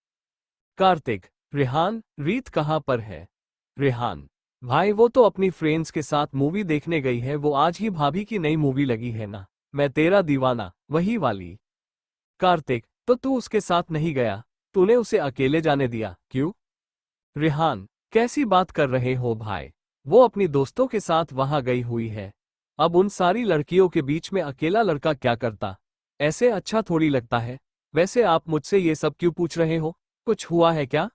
कार्तिक, रेहान, रीत कहाँ पर है? रेहान, भाई वो तो अपनी फ्रेंड्स के साथ मूवी देखने गई है। वो आज ही भाभी की नई मूवी लगी है ना, मैं तेरा दीवाना, वही वाली। कार्तिक, तो तू उसके साथ नहीं गया? तूने उसे अकेले जाने दिया, क्यों? रेहान, कैसी बात कर रहे हो भाई? वो अपनी दोस्तों के साथ वहां गई हुई है। अब उन सारी लड़कियों के बीच में अकेला लड़का क्या करता? ऐसे अच्छा थोड़ी लगता है। वैसे आप मुझसे ये सब क्यों पूछ रहे हो? कुछ हुआ है क्या?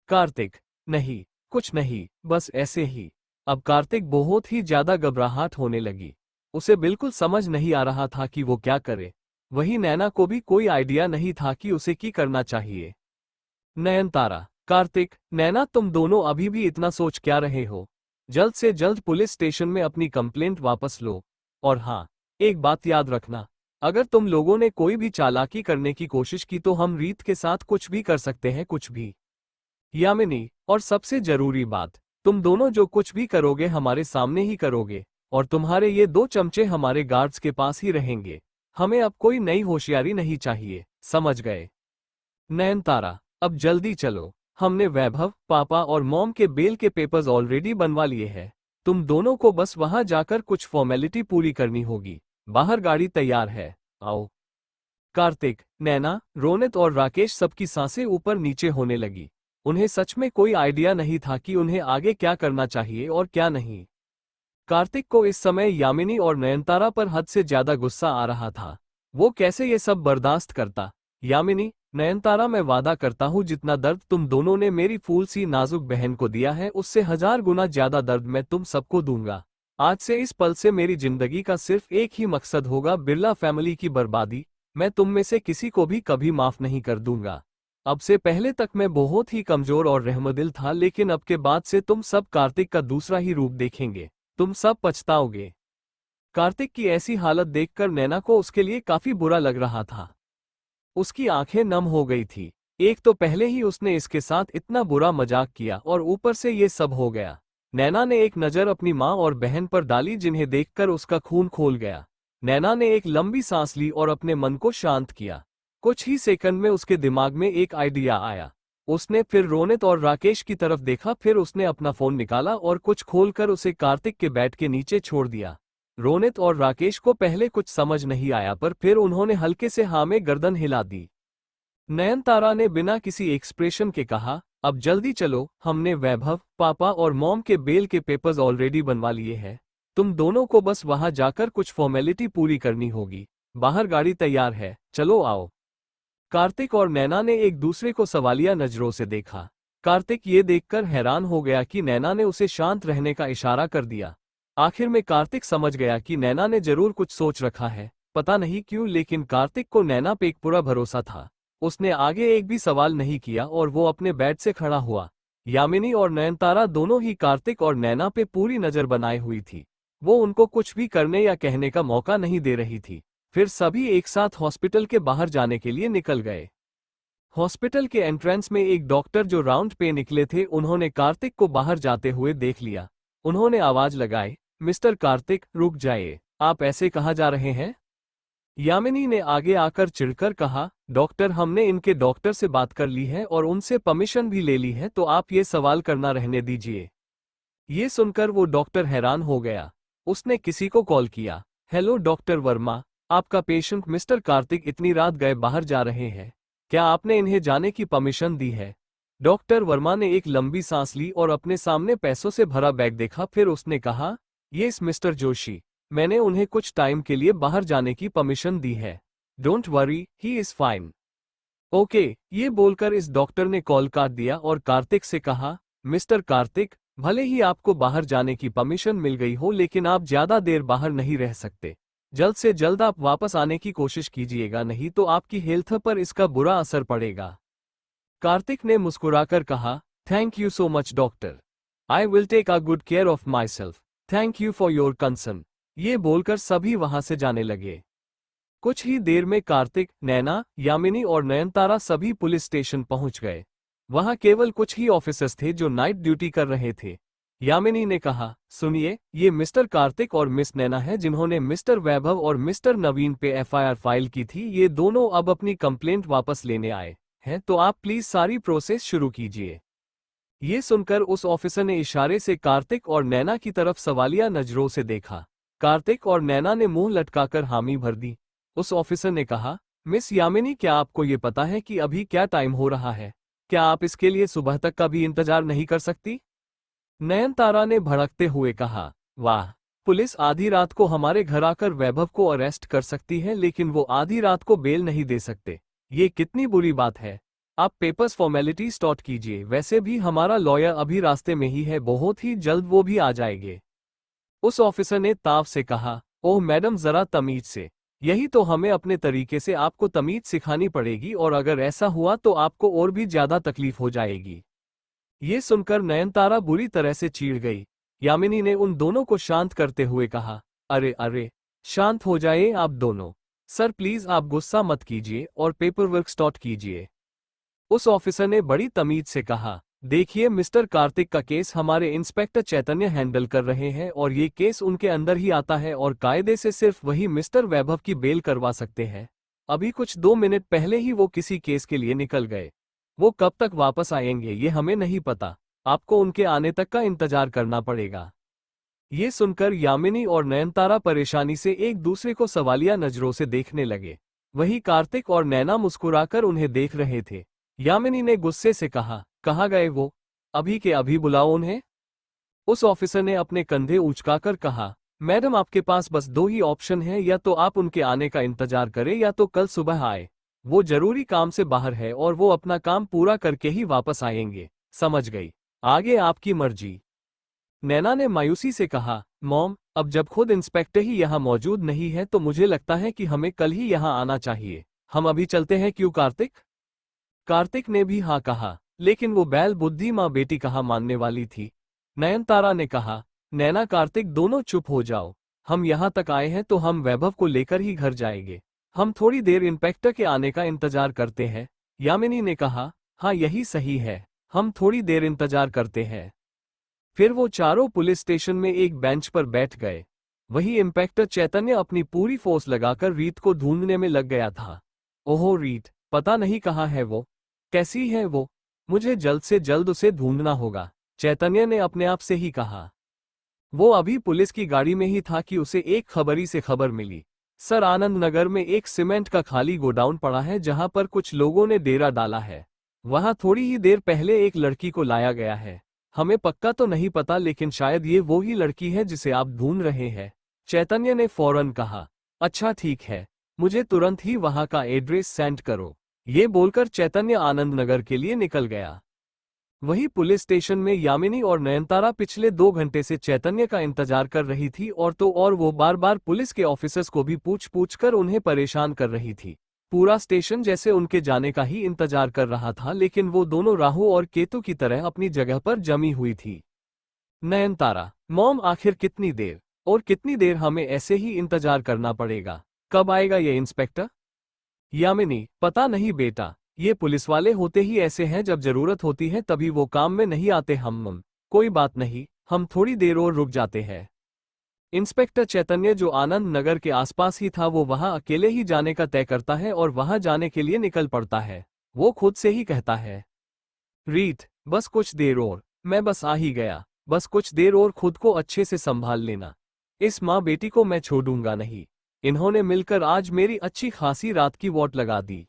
कार्तिक, नहीं, कुछ नहीं, बस ऐसे ही। अब कार्तिक बहुत ही ज्यादा घबराहट होने लगी। उसे बिल्कुल समझ नहीं आ रहा था कि वो क्या करे। वही नैना को भी कोई आइडिया नहीं था कि उसे क्या करना चाहिए। नयनतारा, कार्तिक, नैना, तुम दोनों अभी भी इतना सोच क्या रहे हो? जल्द से जल्द पुलिस स्टेशन में अपनी कंप्लेंट वापस लो। और हाँ, एक बात याद रखना, अगर तुम लोगों ने कोई भी चालाकी करने की कोशिश की तो हम रीत के साथ कुछ भी कर सकते हैं, कुछ भी। यामिनी, और सबसे जरूरी बात, तुम दोनों जो कुछ भी करोगे हमारे सामने ही करोगे। और तुम्हारे ये दो चमचे हमारे गार्ड्स के पास ही रहेंगे। हमें अब कोई नई होशियारी नहीं चाहिए, समझ गए? नयनतारा, अब जल्दी चलो। हमने वैभव, पापा और मॉम के बेल के पेपर्स ऑलरेडी बनवा लिए हैं। तुम दोनों को बस वहां जाकर कुछ फॉर्मेलिटी पूरी करनी होगी। बाहर गाड़ी तैयार है, आओ। कार्तिक, नैना, रोनित और राकेश सबकी सांसें ऊपर नीचे होने लगी। उन्हें सच में कोई आइडिया नहीं था कि उन्हें आगे क्या करना चाहिए और क्या नहीं। कार्तिक को इस समय यामिनी और नयनतारा पर हद से ज्यादा गुस्सा आ रहा था। वो कैसे ये सब बर्दाश्त करता? यामिनी, नयनतारा, मैं वादा करता हूँ जितना दर्द तुम दोनों ने मेरी फूल सी नाजुक बहन को दिया है उससे 1000 गुना ज्यादा दर्द मैं तुम सबको दूंगा। आज से इस पल से मेरी जिंदगी का सिर्फ एक ही मकसद होगा, बिरला फैमिली की बर्बादी। मैं तुम में से किसी को भी कभी माफ नहीं कर दूंगा। अब से पहले तक मैं बहुत ही कमजोर और रहमदिल था, लेकिन अब के बाद से तुम सब कार्तिक का दूसरा ही रूप देखेंगे। तुम सब पछताओगे। कार्तिक की ऐसी हालत देखकर नैना को उसके लिए काफी बुरा लग रहा था। उसकी आंखें नम हो गई थी। एक तो पहले ही उसने इसके साथ इतना बुरा मजाक किया और ऊपर से ये सब हो गया। नैना ने एक नजर अपनी माँ और बहन पर डाली जिन्हें देखकर उसका खून खोल गया। नैना ने एक लंबी सांस ली और अपने मन को शांत किया। कुछ ही सेकंड में उसके दिमाग में एक आइडिया आया। उसने फिर रोनित और राकेश की तरफ देखा, फिर उसने अपना फोन निकाला और कुछ खोलकर उसे कार्तिक के बेड के नीचे छोड़ दिया। रोनित और राकेश को पहले कुछ समझ नहीं आया, पर फिर उन्होंने हल्के से हाँ में गर्दन हिला दी। नयनतारा ने बिना किसी एक्सप्रेशन के कहा, अब जल्दी चलो, हमने वैभव, पापा और मॉम के बेल के पेपर्स ऑलरेडी बनवा लिए हैं। तुम दोनों को बस वहां जाकर कुछ फॉर्मेलिटी पूरी करनी होगी। बाहर गाड़ी तैयार है, चलो आओ। कार्तिक और नैना ने एक दूसरे को सवालिया नजरों से देखा। कार्तिक ये देखकर हैरान हो गया कि नैना ने उसे शांत रहने का इशारा कर दिया। आखिर में कार्तिक समझ गया कि नैना ने जरूर कुछ सोच रखा है, पता नहीं क्यों, लेकिन कार्तिक को नैना पे एक पूरा भरोसा था। उसने आगे एक भी सवाल नहीं किया और वो अपने बेड से खड़ा हुआ। यामिनी और नयनतारा दोनों ही कार्तिक और नैना पे पूरी नजर बनाए हुई थी। वो उनको कुछ भी करने या कहने का मौका नहीं दे रही थी। फिर सभी एक साथ हॉस्पिटल के बाहर जाने के लिए निकल गए। हॉस्पिटल के एंट्रेंस में एक डॉक्टर जो राउंड पे निकले थे, उन्होंने कार्तिक को बाहर जाते हुए देख लिया। उन्होंने आवाज लगाई, मिस्टर कार्तिक, रुक जाइए, आप ऐसे कहाँ जा रहे हैं? यामिनी ने आगे आकर चिढ़कर कहा, डॉक्टर, हमने इनके डॉक्टर से बात कर ली है और उनसे परमिशन भी ले ली है, तो आप ये सवाल करना रहने दीजिए। ये सुनकर वो डॉक्टर हैरान हो गया। उसने किसी को कॉल किया, हेलो डॉक्टर वर्मा, आपका पेशेंट मिस्टर कार्तिक इतनी रात गए बाहर जा रहे हैं, क्या आपने इन्हें जाने की परमिशन दी है? डॉक्टर वर्मा ने एक लंबी सांस ली और अपने सामने पैसों से भरा बैग देखा। फिर उसने कहा, यस मिस्टर जोशी, मैंने उन्हें कुछ टाइम के लिए बाहर जाने की परमिशन दी है। Don't worry, he is fine. Okay, ये बोलकर इस डॉक्टर ने कॉल काट दिया और कार्तिक से कहा, मिस्टर कार्तिक, भले ही आपको बाहर जाने की परमिशन मिल गई हो, लेकिन आप ज्यादा देर बाहर नहीं रह सकते। जल्द से जल्द आप वापस आने की कोशिश कीजिएगा, नहीं तो आपकी हेल्थ पर इसका बुरा असर पड़ेगा। कार्तिक ने मुस्कुराकर कहा, thank you so much doctor, I will take a good care of myself, thank you for your concern. ये बोलकर सभी वहां से जाने लगे। कुछ ही देर में कार्तिक, नैना, यामिनी और नयनतारा सभी पुलिस स्टेशन पहुंच गए। वहां केवल कुछ ही ऑफिसर्स थे जो नाइट ड्यूटी कर रहे थे। यामिनी ने कहा, सुनिए, ये मिस्टर कार्तिक और मिस नैना है जिन्होंने मिस्टर वैभव और मिस्टर नवीन पे एफआईआर फाइल की थी। ये दोनों अब अपनी कंप्लेंट वापस लेने आए हैं, तो आप प्लीज सारी प्रोसेस शुरू कीजिए। ये सुनकर उस ऑफिसर ने इशारे से कार्तिक और नैना की तरफ सवालिया नजरों से देखा। कार्तिक और नैना ने मुंह लटकाकर हामी भर दी। उस ऑफिसर ने कहा, मिस यामिनी, क्या आपको ये पता है कि अभी क्या टाइम हो रहा है? क्या आप इसके लिए सुबह तक का भी इंतजार नहीं कर सकती? नयनतारा ने भड़कते हुए कहा, वाह, पुलिस आधी रात को हमारे घर आकर वैभव को अरेस्ट कर सकती है, लेकिन वो आधी रात को बेल नहीं दे सकते। ये कितनी बुरी बात है। आप पेपर्स फॉर्मेलिटी स्टार्ट कीजिए, वैसे भी हमारा लॉयर अभी रास्ते में ही है, बहुत ही जल्द वो भी आ जाएंगे। उस ऑफिसर ने ताव से कहा, ओह मैडम, जरा तमीज से, यही तो हमें अपने तरीके से आपको तमीज सिखानी पड़ेगी, और अगर ऐसा हुआ तो आपको और भी ज्यादा तकलीफ हो जाएगी। ये सुनकर नयनतारा बुरी तरह से चीढ़ गई। यामिनी ने उन दोनों को शांत करते हुए कहा, अरे अरे, शांत हो जाइए आप दोनों। सर प्लीज आप गुस्सा मत कीजिए और पेपरवर्क स्टार्ट कीजिए। उस ऑफिसर ने बड़ी तमीज से कहा, देखिए मिस्टर कार्तिक का केस हमारे इंस्पेक्टर चैतन्य हैंडल कर रहे हैं, और ये केस उनके अंदर ही आता है और कायदे से सिर्फ वही मिस्टर वैभव की बेल करवा सकते हैं। अभी कुछ 2 मिनट पहले ही वो किसी केस के लिए निकल गए। वो कब तक वापस आएंगे ये हमें नहीं पता, आपको उनके आने तक का इंतजार करना पड़ेगा। ये सुनकर यामिनी और नयनतारा परेशानी से एक दूसरे को सवालिया नजरों से देखने लगे। वही कार्तिक और नैना मुस्कुराकर उन्हें देख रहे थे। यामिनी ने गुस्से से कहा, कहाँ गए वो? अभी के अभी बुलाओ उन्हें। उस ऑफिसर ने अपने कंधे उचकाकर कहा, मैडम आपके पास बस 2 ही ऑप्शन है, या तो आप उनके आने का इंतजार करें या तो कल सुबह आए। वो जरूरी काम से बाहर है और वो अपना काम पूरा करके ही वापस आएंगे, समझ गई? आगे आपकी मर्जी। नैना ने मायूसी से कहा, मॉम, अब जब खुद इंस्पेक्टर ही यहाँ मौजूद नहीं है तो मुझे लगता है कि हमें कल ही यहाँ आना चाहिए। हम अभी चलते हैं, क्यों कार्तिक? कार्तिक ने भी हाँ कहा, लेकिन वो बैल बुद्धि माँ बेटी कहाँ मानने वाली थी। नयनतारा ने कहा, नैना कार्तिक दोनों चुप हो जाओ, हम यहाँ तक आए हैं तो हम वैभव को लेकर ही घर जाएंगे। हम थोड़ी देर इंस्पेक्टर के आने का इंतजार करते हैं। यामिनी ने कहा, हाँ यही सही है, हम थोड़ी देर इंतजार करते हैं। फिर वो चारों पुलिस स्टेशन में एक बेंच पर बैठ गए। वही इंस्पेक्टर चैतन्य अपनी पूरी फोर्स लगाकर रीत को ढूंढने में लग गया था। ओहो रीत, पता नहीं कहाँ है वो, कैसी है वो, मुझे जल्द से जल्द उसे ढूंढना होगा, चैतन्य ने अपने आप से ही कहा। वो अभी पुलिस की गाड़ी में ही था कि उसे एक खबरी से खबर मिली। सर, आनंद नगर में एक सीमेंट का खाली गोडाउन पड़ा है जहां पर कुछ लोगों ने डेरा डाला है। वहां थोड़ी ही देर पहले एक लड़की को लाया गया है। हमें पक्का तो नहीं पता, लेकिन शायद ये वो ही लड़की है जिसे आप ढूंढ रहे हैं। चैतन्य ने फौरन कहा। अच्छा ठीक है, मुझे तुरंत ही वहां का एड्रेस सेंड करो। ये बोलकर चैतन्य आनंद नगर के लिए निकल गया। वहीं पुलिस स्टेशन में यामिनी और नयनतारा पिछले 2 घंटे से चैतन्य का इंतजार कर रही थी, और वो बार बार पुलिस के ऑफिसर्स को भी पूछ कर उन्हें परेशान कर रही थी। पूरा स्टेशन जैसे उनके जाने का ही इंतजार कर रहा था, लेकिन वो दोनों राहु और केतु की तरह अपनी जगह पर जमी हुई थी। नयनतारा, मॉम आखिर कितनी देर, और कितनी देर हमें ऐसे ही इंतजार करना पड़ेगा? कब आएगा ये इंस्पेक्टर? यामिनी, पता नहीं बेटा, ये पुलिस वाले होते ही ऐसे हैं, जब जरूरत होती है तभी वो काम में नहीं आते। हम कोई बात नहीं, हम थोड़ी देर और रुक जाते हैं। इंस्पेक्टर चैतन्य, जो आनंद नगर के आसपास ही था, वो वहां अकेले ही जाने का तय करता है और वहां जाने के लिए निकल पड़ता है। वो खुद से ही कहता है, रीत, बस कुछ देर और, मैं बस आ ही गया, बस कुछ देर और, खुद को अच्छे से संभाल लेना। इस माँ बेटी को मैं छोड़ूंगा नहीं। इन्होंने मिलकर आज मेरी अच्छी खासी रात की वॉट लगा दी।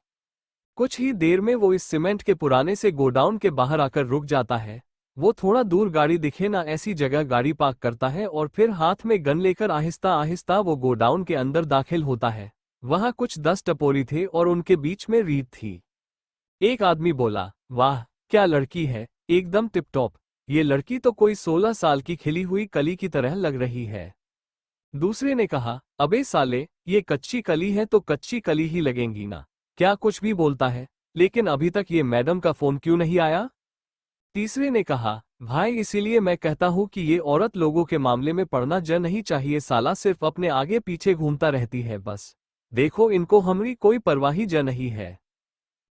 कुछ ही देर में वो इस सीमेंट के पुराने से गोडाउन के बाहर आकर रुक जाता है। वो थोड़ा दूर गाड़ी दिखे ना ऐसी जगह गाड़ी पार्क करता है और फिर हाथ में गन लेकर आहिस्ता आहिस्ता वो गोडाउन के अंदर दाखिल होता है। वहां कुछ 10 टपोरी थे और उनके बीच में रीत थी। एक आदमी बोला, वाह क्या लड़की है, एकदम टिपटॉप। ये लड़की तो कोई 16 साल की खिली हुई कली की तरह लग रही है। दूसरे ने कहा, अबे साले, ये कच्ची कली है तो कच्ची कली ही लगेंगी ना, क्या कुछ भी बोलता है, लेकिन अभी तक ये मैडम का फोन क्यों नहीं आया? तीसरे ने कहा, भाई इसीलिए मैं कहता हूं कि ये औरत लोगों के मामले में पड़ना ज नहीं चाहिए, साला सिर्फ अपने आगे पीछे घूमता रहती है बस। देखो इनको हमारी कोई परवाह ही ज नहीं है।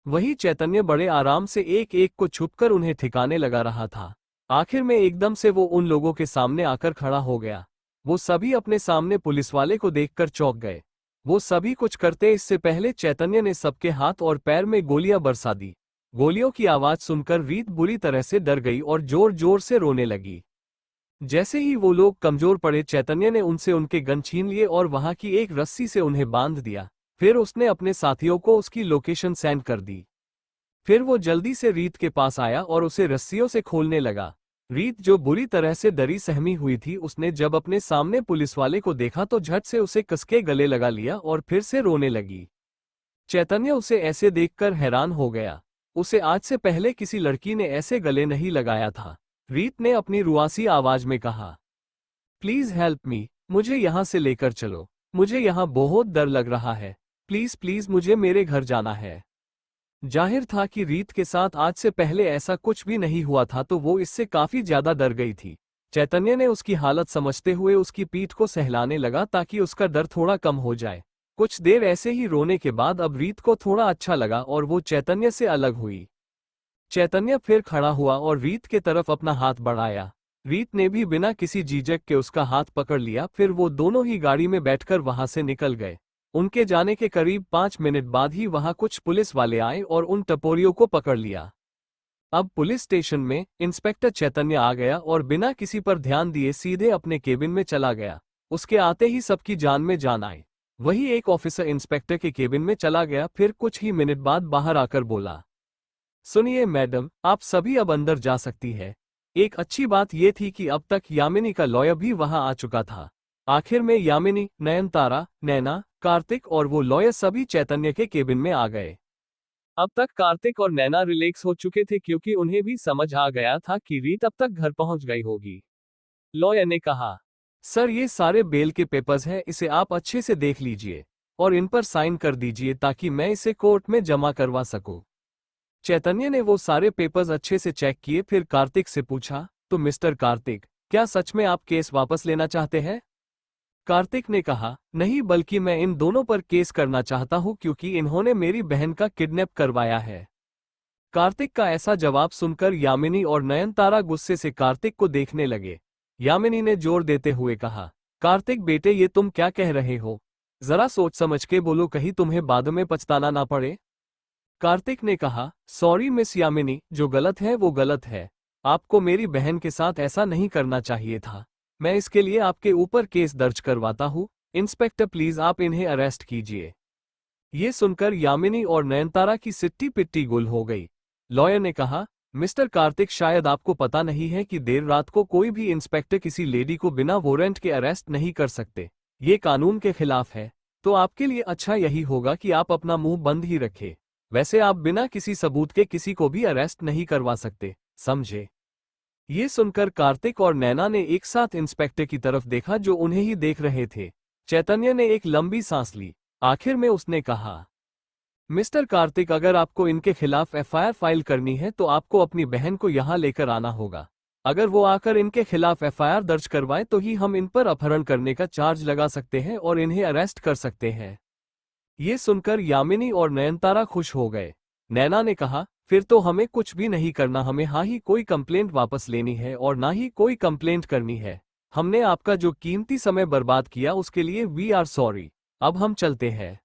वही चैतन्य बड़े आराम से एक एक को छुपकर उन्हें ठिकाने लगा रहा था। आखिर में एकदम से वो उन लोगों के सामने आकर खड़ा हो गया। वो सभी अपने सामने पुलिस वाले को देखकर चौंक गए। वो सभी कुछ करते इससे पहले चैतन्य ने सबके हाथ और पैर में गोलियां बरसा दी। गोलियों की आवाज सुनकर रीत बुरी तरह से डर गई और जोर जोर से रोने लगी। जैसे ही वो लोग कमजोर पड़े, चैतन्य ने उनसे उनके गन छीन लिए और वहां की एक रस्सी से उन्हें बांध दिया। फिर उसने अपने साथियों को उसकी लोकेशन सेंड कर दी। फिर वो जल्दी से रीत के पास आया और उसे रस्सियों से खोलने लगा। रीत, जो बुरी तरह से डरी सहमी हुई थी, उसने जब अपने सामने पुलिस वाले को देखा तो झट से उसे कसके गले लगा लिया और फिर से रोने लगी। चैतन्य उसे ऐसे देखकर हैरान हो गया। उसे आज से पहले किसी लड़की ने ऐसे गले नहीं लगाया था। रीत ने अपनी रुआसी आवाज में कहा, प्लीज हेल्प मी, मुझे यहाँ से लेकर चलो, मुझे यहाँ बहुत डर लग रहा है, प्लीज प्लीज मुझे मेरे घर जाना है। जाहिर था कि रीत के साथ आज से पहले ऐसा कुछ भी नहीं हुआ था, तो वो इससे काफी ज्यादा डर गई थी। चैतन्य ने उसकी हालत समझते हुए उसकी पीठ को सहलाने लगा ताकि उसका डर थोड़ा कम हो जाए। कुछ देर ऐसे ही रोने के बाद अब रीत को थोड़ा अच्छा लगा और वो चैतन्य से अलग हुई। चैतन्य फिर खड़ा हुआ और रीत के तरफ अपना हाथ बढ़ाया। रीत ने भी बिना किसी झिझक के उसका हाथ पकड़ लिया। फिर वो दोनों ही गाड़ी में बैठकर वहां से निकल गए। उनके जाने के करीब 5 मिनट बाद ही वहां कुछ पुलिस वाले आए और उन टपोरियों को पकड़ लिया। अब पुलिस स्टेशन में इंस्पेक्टर चैतन्य आ गया और बिना किसी पर ध्यान दिए सीधे अपने केबिन में चला गया। उसके आते ही सबकी जान में जान आई। वही एक ऑफिसर इंस्पेक्टर के केबिन में चला गया, फिर कुछ ही मिनट बाद बाहर आकर बोला, सुनिए मैडम, आप सभी अब अंदर जा सकती है। एक अच्छी बात यह थी कि अब तक यामिनी का लॉयर भी वहां आ चुका था। आखिर में यामिनी, नयनतारा, नैना, कार्तिक और वो लॉयर सभी चैतन्य के केबिन में आ गए। अब तक कार्तिक और नैना रिलैक्स हो चुके थे क्योंकि उन्हें भी समझ आ गया था कि रीत अब तक घर पहुंच गई होगी। लॉयर ने कहा, सर ये सारे बेल के पेपर्स हैं, इसे आप अच्छे से देख लीजिए और इन पर साइन कर दीजिए ताकि मैं इसे कोर्ट में जमा करवा सकूं। चैतन्य ने वो सारे पेपर्स अच्छे से चेक किए, फिर कार्तिक से पूछा, तो मिस्टर कार्तिक, क्या सच में आप केस वापस लेना चाहते हैं? कार्तिक ने कहा, नहीं, बल्कि मैं इन दोनों पर केस करना चाहता हूं क्योंकि इन्होंने मेरी बहन का किडनैप करवाया है। कार्तिक का ऐसा जवाब सुनकर यामिनी और नयनतारा गुस्से से कार्तिक को देखने लगे। यामिनी ने जोर देते हुए कहा, कार्तिक बेटे, ये तुम क्या कह रहे हो? जरा सोच समझ के बोलो, कहीं तुम्हें बाद में पछताना ना पड़े। कार्तिक ने कहा, सॉरी मिस यामिनी, जो गलत है वो गलत है। आपको मेरी बहन के साथ ऐसा नहीं करना चाहिए था। मैं इसके लिए आपके ऊपर केस दर्ज करवाता हूँ। इंस्पेक्टर प्लीज आप इन्हें अरेस्ट कीजिए। ये सुनकर यामिनी और नयनतारा की सिट्टी पिट्टी गुल हो गई। लॉयर ने कहा, मिस्टर कार्तिक, शायद आपको पता नहीं है कि देर रात को कोई भी इंस्पेक्टर किसी लेडी को बिना वारंट के अरेस्ट नहीं कर सकते। ये कानून के खिलाफ है। तो आपके लिए अच्छा यही होगा कि आप अपना मुंह बंद ही रखें। वैसे आप बिना किसी सबूत के किसी को भी अरेस्ट नहीं करवा सकते, समझे? ये सुनकर कार्तिक और नैना ने एक साथ इंस्पेक्टर की तरफ देखा जो उन्हें ही देख रहे थे। चैतन्य ने एक लंबी सांस ली। आखिर में उसने कहा, मिस्टर कार्तिक, अगर आपको इनके खिलाफ एफआईआर फाइल करनी है तो आपको अपनी बहन को यहां लेकर आना होगा। अगर वो आकर इनके खिलाफ एफआईआर दर्ज करवाए तो ही हम इन पर अपहरण करने का चार्ज लगा सकते हैं और इन्हें अरेस्ट कर सकते हैं। ये सुनकर यामिनी और नयनतारा खुश हो गए। नैना ने कहा, फिर तो हमें कुछ भी नहीं करना, हमें ही कोई कंप्लेंट वापस लेनी है और ना ही कोई कंप्लेंट करनी है। हमने आपका जो कीमती समय बर्बाद किया उसके लिए वी आर सॉरी। अब हम चलते हैं।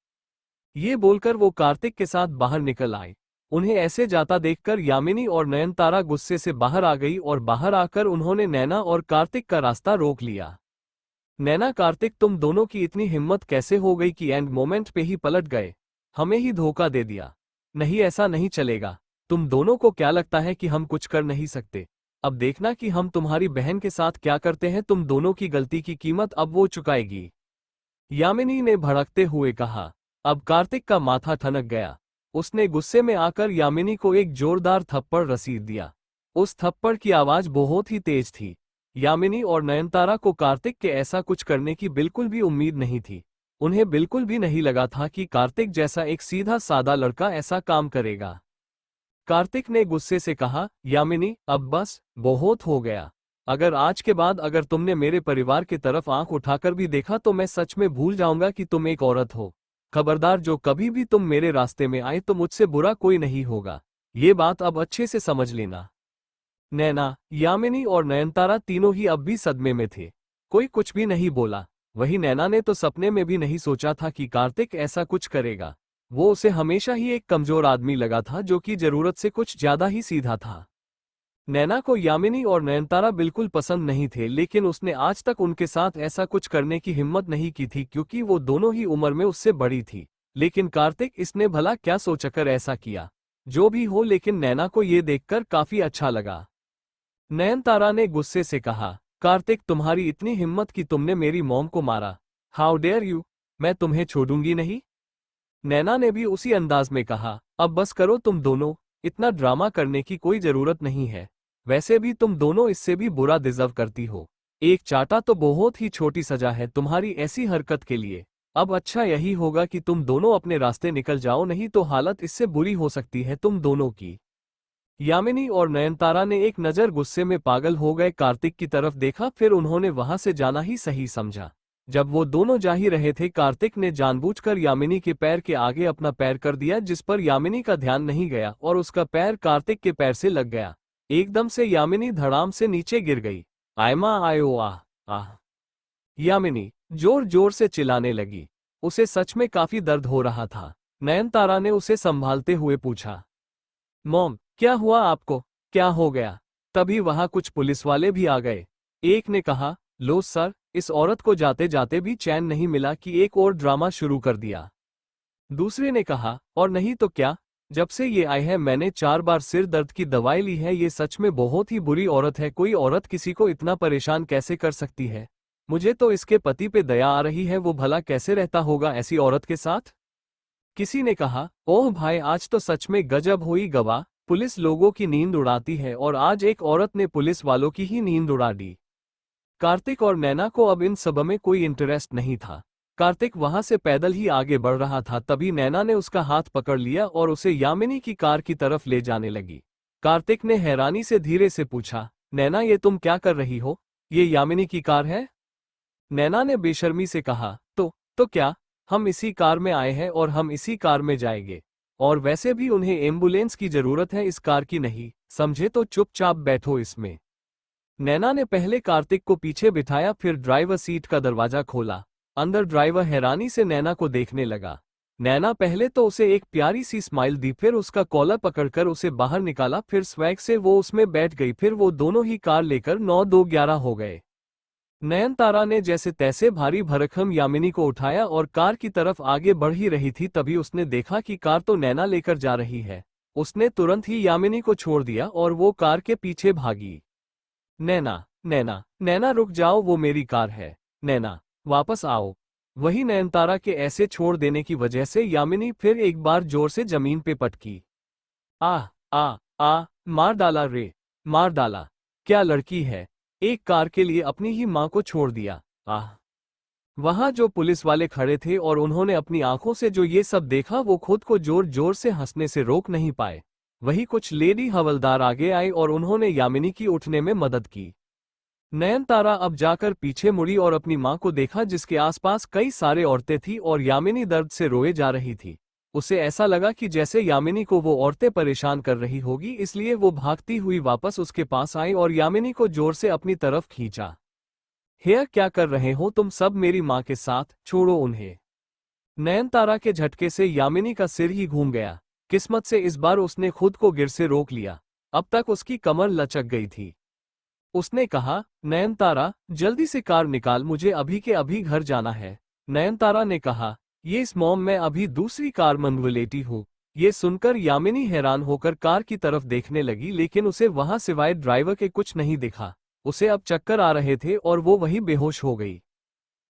ये बोलकर वो कार्तिक के साथ बाहर निकल आए। उन्हें ऐसे जाता देखकर यामिनी और नयनतारा गुस्से से बाहर आ गई और बाहर आकर उन्होंने नैना और कार्तिक का रास्ता रोक लिया। नैना, कार्तिक, तुम दोनों की इतनी हिम्मत कैसे हो गई कि एंड मोमेंट पे ही पलट गए, हमें ही धोखा दे दिया। नहीं, ऐसा नहीं चलेगा। तुम दोनों को क्या लगता है कि हम कुछ कर नहीं सकते? अब देखना कि हम तुम्हारी बहन के साथ क्या करते हैं। तुम दोनों की गलती की कीमत अब वो चुकाएगी, यामिनी ने भड़कते हुए कहा। अब कार्तिक का माथा ठनक गया। उसने गुस्से में आकर यामिनी को एक जोरदार थप्पड़ रसीद दिया। उस थप्पड़ की आवाज बहुत ही तेज थी। यामिनी और नयनतारा को कार्तिक के ऐसा कुछ करने की बिल्कुल भी उम्मीद नहीं थी। उन्हें बिल्कुल भी नहीं लगा था कि कार्तिक जैसा एक सीधा सादा लड़का ऐसा काम करेगा। कार्तिक ने गुस्से से कहा, यामिनी, अब बस, बहुत हो गया। अगर आज के बाद अगर तुमने मेरे परिवार की तरफ आंख उठाकर भी देखा तो मैं सच में भूल जाऊंगा कि तुम एक औरत हो। खबरदार, जो कभी भी तुम मेरे रास्ते में आए तो मुझसे बुरा कोई नहीं होगा। ये बात अब अच्छे से समझ लेना। नैना, यामिनी और नयनतारा तीनों ही अब भी सदमे में थे। कोई कुछ भी नहीं बोला। वही नैना ने तो सपने में भी नहीं सोचा था कि कार्तिक ऐसा कुछ करेगा। वो उसे हमेशा ही एक कमजोर आदमी लगा था जो कि जरूरत से कुछ ज्यादा ही सीधा था। नैना को यामिनी और नयनतारा बिल्कुल पसंद नहीं थे, लेकिन उसने आज तक उनके साथ ऐसा कुछ करने की हिम्मत नहीं की थी क्योंकि वो दोनों ही उम्र में उससे बड़ी थी। लेकिन कार्तिक, इसने भला क्या सोचकर ऐसा किया? जो भी हो, लेकिन नैना को ये देखकर काफी अच्छा लगा। नयनतारा ने गुस्से से कहा, कार्तिक, तुम्हारी इतनी हिम्मत कि तुमने मेरी मॉम को मारा। How dare you! मैं तुम्हें छोड़ूंगी नहीं। नैना ने भी उसी अंदाज में कहा, अब बस करो तुम दोनों, इतना ड्रामा करने की कोई जरूरत नहीं है। वैसे भी तुम दोनों इससे भी बुरा डिजर्व करती हो। एक चाटा तो बहुत ही छोटी सजा है तुम्हारी ऐसी हरकत के लिए। अब अच्छा यही होगा कि तुम दोनों अपने रास्ते निकल जाओ, नहीं तो हालत इससे बुरी हो सकती है तुम दोनों की। यामिनी और नयनतारा ने एक नज़र गुस्से में पागल हो गए कार्तिक की तरफ देखा, फिर उन्होंने वहां से जाना ही सही समझा। जब वो दोनों जा ही रहे थे, कार्तिक ने जानबूझकर यामिनी के पैर के आगे अपना पैर कर दिया, जिस पर यामिनी का ध्यान नहीं गया और उसका पैर कार्तिक के पैर से लग गया। एकदम से यामिनी धड़ाम से नीचे गिर गई। आयमा आयो आह आह! यामिनी जोर जोर से चिल्लाने लगी। उसे सच में काफी दर्द हो रहा था। नयनतारा ने उसे संभालते हुए पूछा, मॉम, क्या हुआ आपको? क्या हो गया? तभी वहां कुछ पुलिस वाले भी आ गए। एक ने कहा, लो सर, इस औरत को जाते जाते भी चैन नहीं मिला कि एक और ड्रामा शुरू कर दिया। दूसरे ने कहा, और नहीं तो क्या, जब से ये आई है मैंने 4 बार सिर दर्द की दवाई ली है। ये सच में बहुत ही बुरी औरत है। कोई औरत किसी को इतना परेशान कैसे कर सकती है? मुझे तो इसके पति पे दया आ रही है, वो भला कैसे रहता होगा ऐसी औरत के साथ। किसी ने कहा, ओह भाई, आज तो सच में गजब हुई गवाह। पुलिस लोगों की नींद उड़ाती है और आज एक औरत ने पुलिस वालों की ही नींद उड़ा दी। कार्तिक और नैना को अब इन सब में कोई इंटरेस्ट नहीं था। कार्तिक वहां से पैदल ही आगे बढ़ रहा था, तभी नैना ने उसका हाथ पकड़ लिया और उसे यामिनी की कार की तरफ ले जाने लगी। कार्तिक ने हैरानी से धीरे से पूछा, नैना, ये तुम क्या कर रही हो? ये यामिनी की कार है? नैना ने बेशर्मी से कहा, तो क्या, हम इसी कार में आए हैं और हम इसी कार में जाएंगे। और वैसे भी उन्हें एम्बुलेंस की जरूरत है, इस कार की नहीं, समझे? तो चुपचाप बैठो इसमें। नैना ने पहले कार्तिक को पीछे बिठाया, फिर ड्राइवर सीट का दरवाजा खोला। अंदर ड्राइवर हैरानी से नैना को देखने लगा। नैना पहले तो उसे एक प्यारी सी स्माइल दी, फिर उसका कॉलर पकड़कर उसे बाहर निकाला, फिर स्वैग से वो उसमें बैठ गई। फिर वो दोनों ही कार लेकर 9-2-11 हो गए। नयनतारा ने जैसे तैसे भारी भरकम यामिनी को उठाया और कार की तरफ आगे बढ़ ही रही थी, तभी उसने देखा कि कार तो नैना लेकर जा रही है। उसने तुरंत ही यामिनी को छोड़ दिया और वो कार के पीछे भागी। नैना, नैना, नैना रुक जाओ, वो मेरी कार है। नैना, वापस आओ। वही नयनतारा के ऐसे छोड़ देने की वजह से यामिनी फिर एक बार जोर से जमीन पे पटकी। आह, आ, आ, मार डाला रे, मार डाला। क्या लड़की है, एक कार के लिए अपनी ही मां को छोड़ दिया। आह। वहां जो पुलिस वाले खड़े थे और उन्होंने अपनी आंखों से जो ये सब देखा, वो खुद को जोर जोर से हंसने से रोक नहीं पाए। वही कुछ लेडी हवलदार आगे आए और उन्होंने यामिनी की उठने में मदद की। नयनतारा अब जाकर पीछे मुड़ी और अपनी मां को देखा, जिसके आसपास कई सारे औरतें थीं और यामिनी दर्द से रोए जा रही थी। उसे ऐसा लगा कि जैसे यामिनी को वो औरतें परेशान कर रही होगी, इसलिए वो भागती हुई वापस उसके पास आई और यामिनी को जोर से अपनी तरफ खींचा। हेयर, क्या कर रहे हो तुम सब मेरी मां के साथ, छोड़ो उन्हें। नयनतारा के झटके से यामिनी का सिर ही घूम गया। किस्मत से इस बार उसने खुद को गिर से रोक लिया, अब तक उसकी कमर लचक गई थी। उसने कहा, नयनतारा जल्दी से कार निकाल, मुझे अभी के अभी घर जाना है। नयनतारा ने कहा, ये इस मॉम, मैं अभी दूसरी कार मंगवा लेती हूँ। ये सुनकर यामिनी हैरान होकर कार की तरफ देखने लगी, लेकिन उसे वहां सिवाय ड्राइवर के कुछ नहीं दिखा। उसे अब चक्कर आ रहे थे और वो वहीं बेहोश हो गई।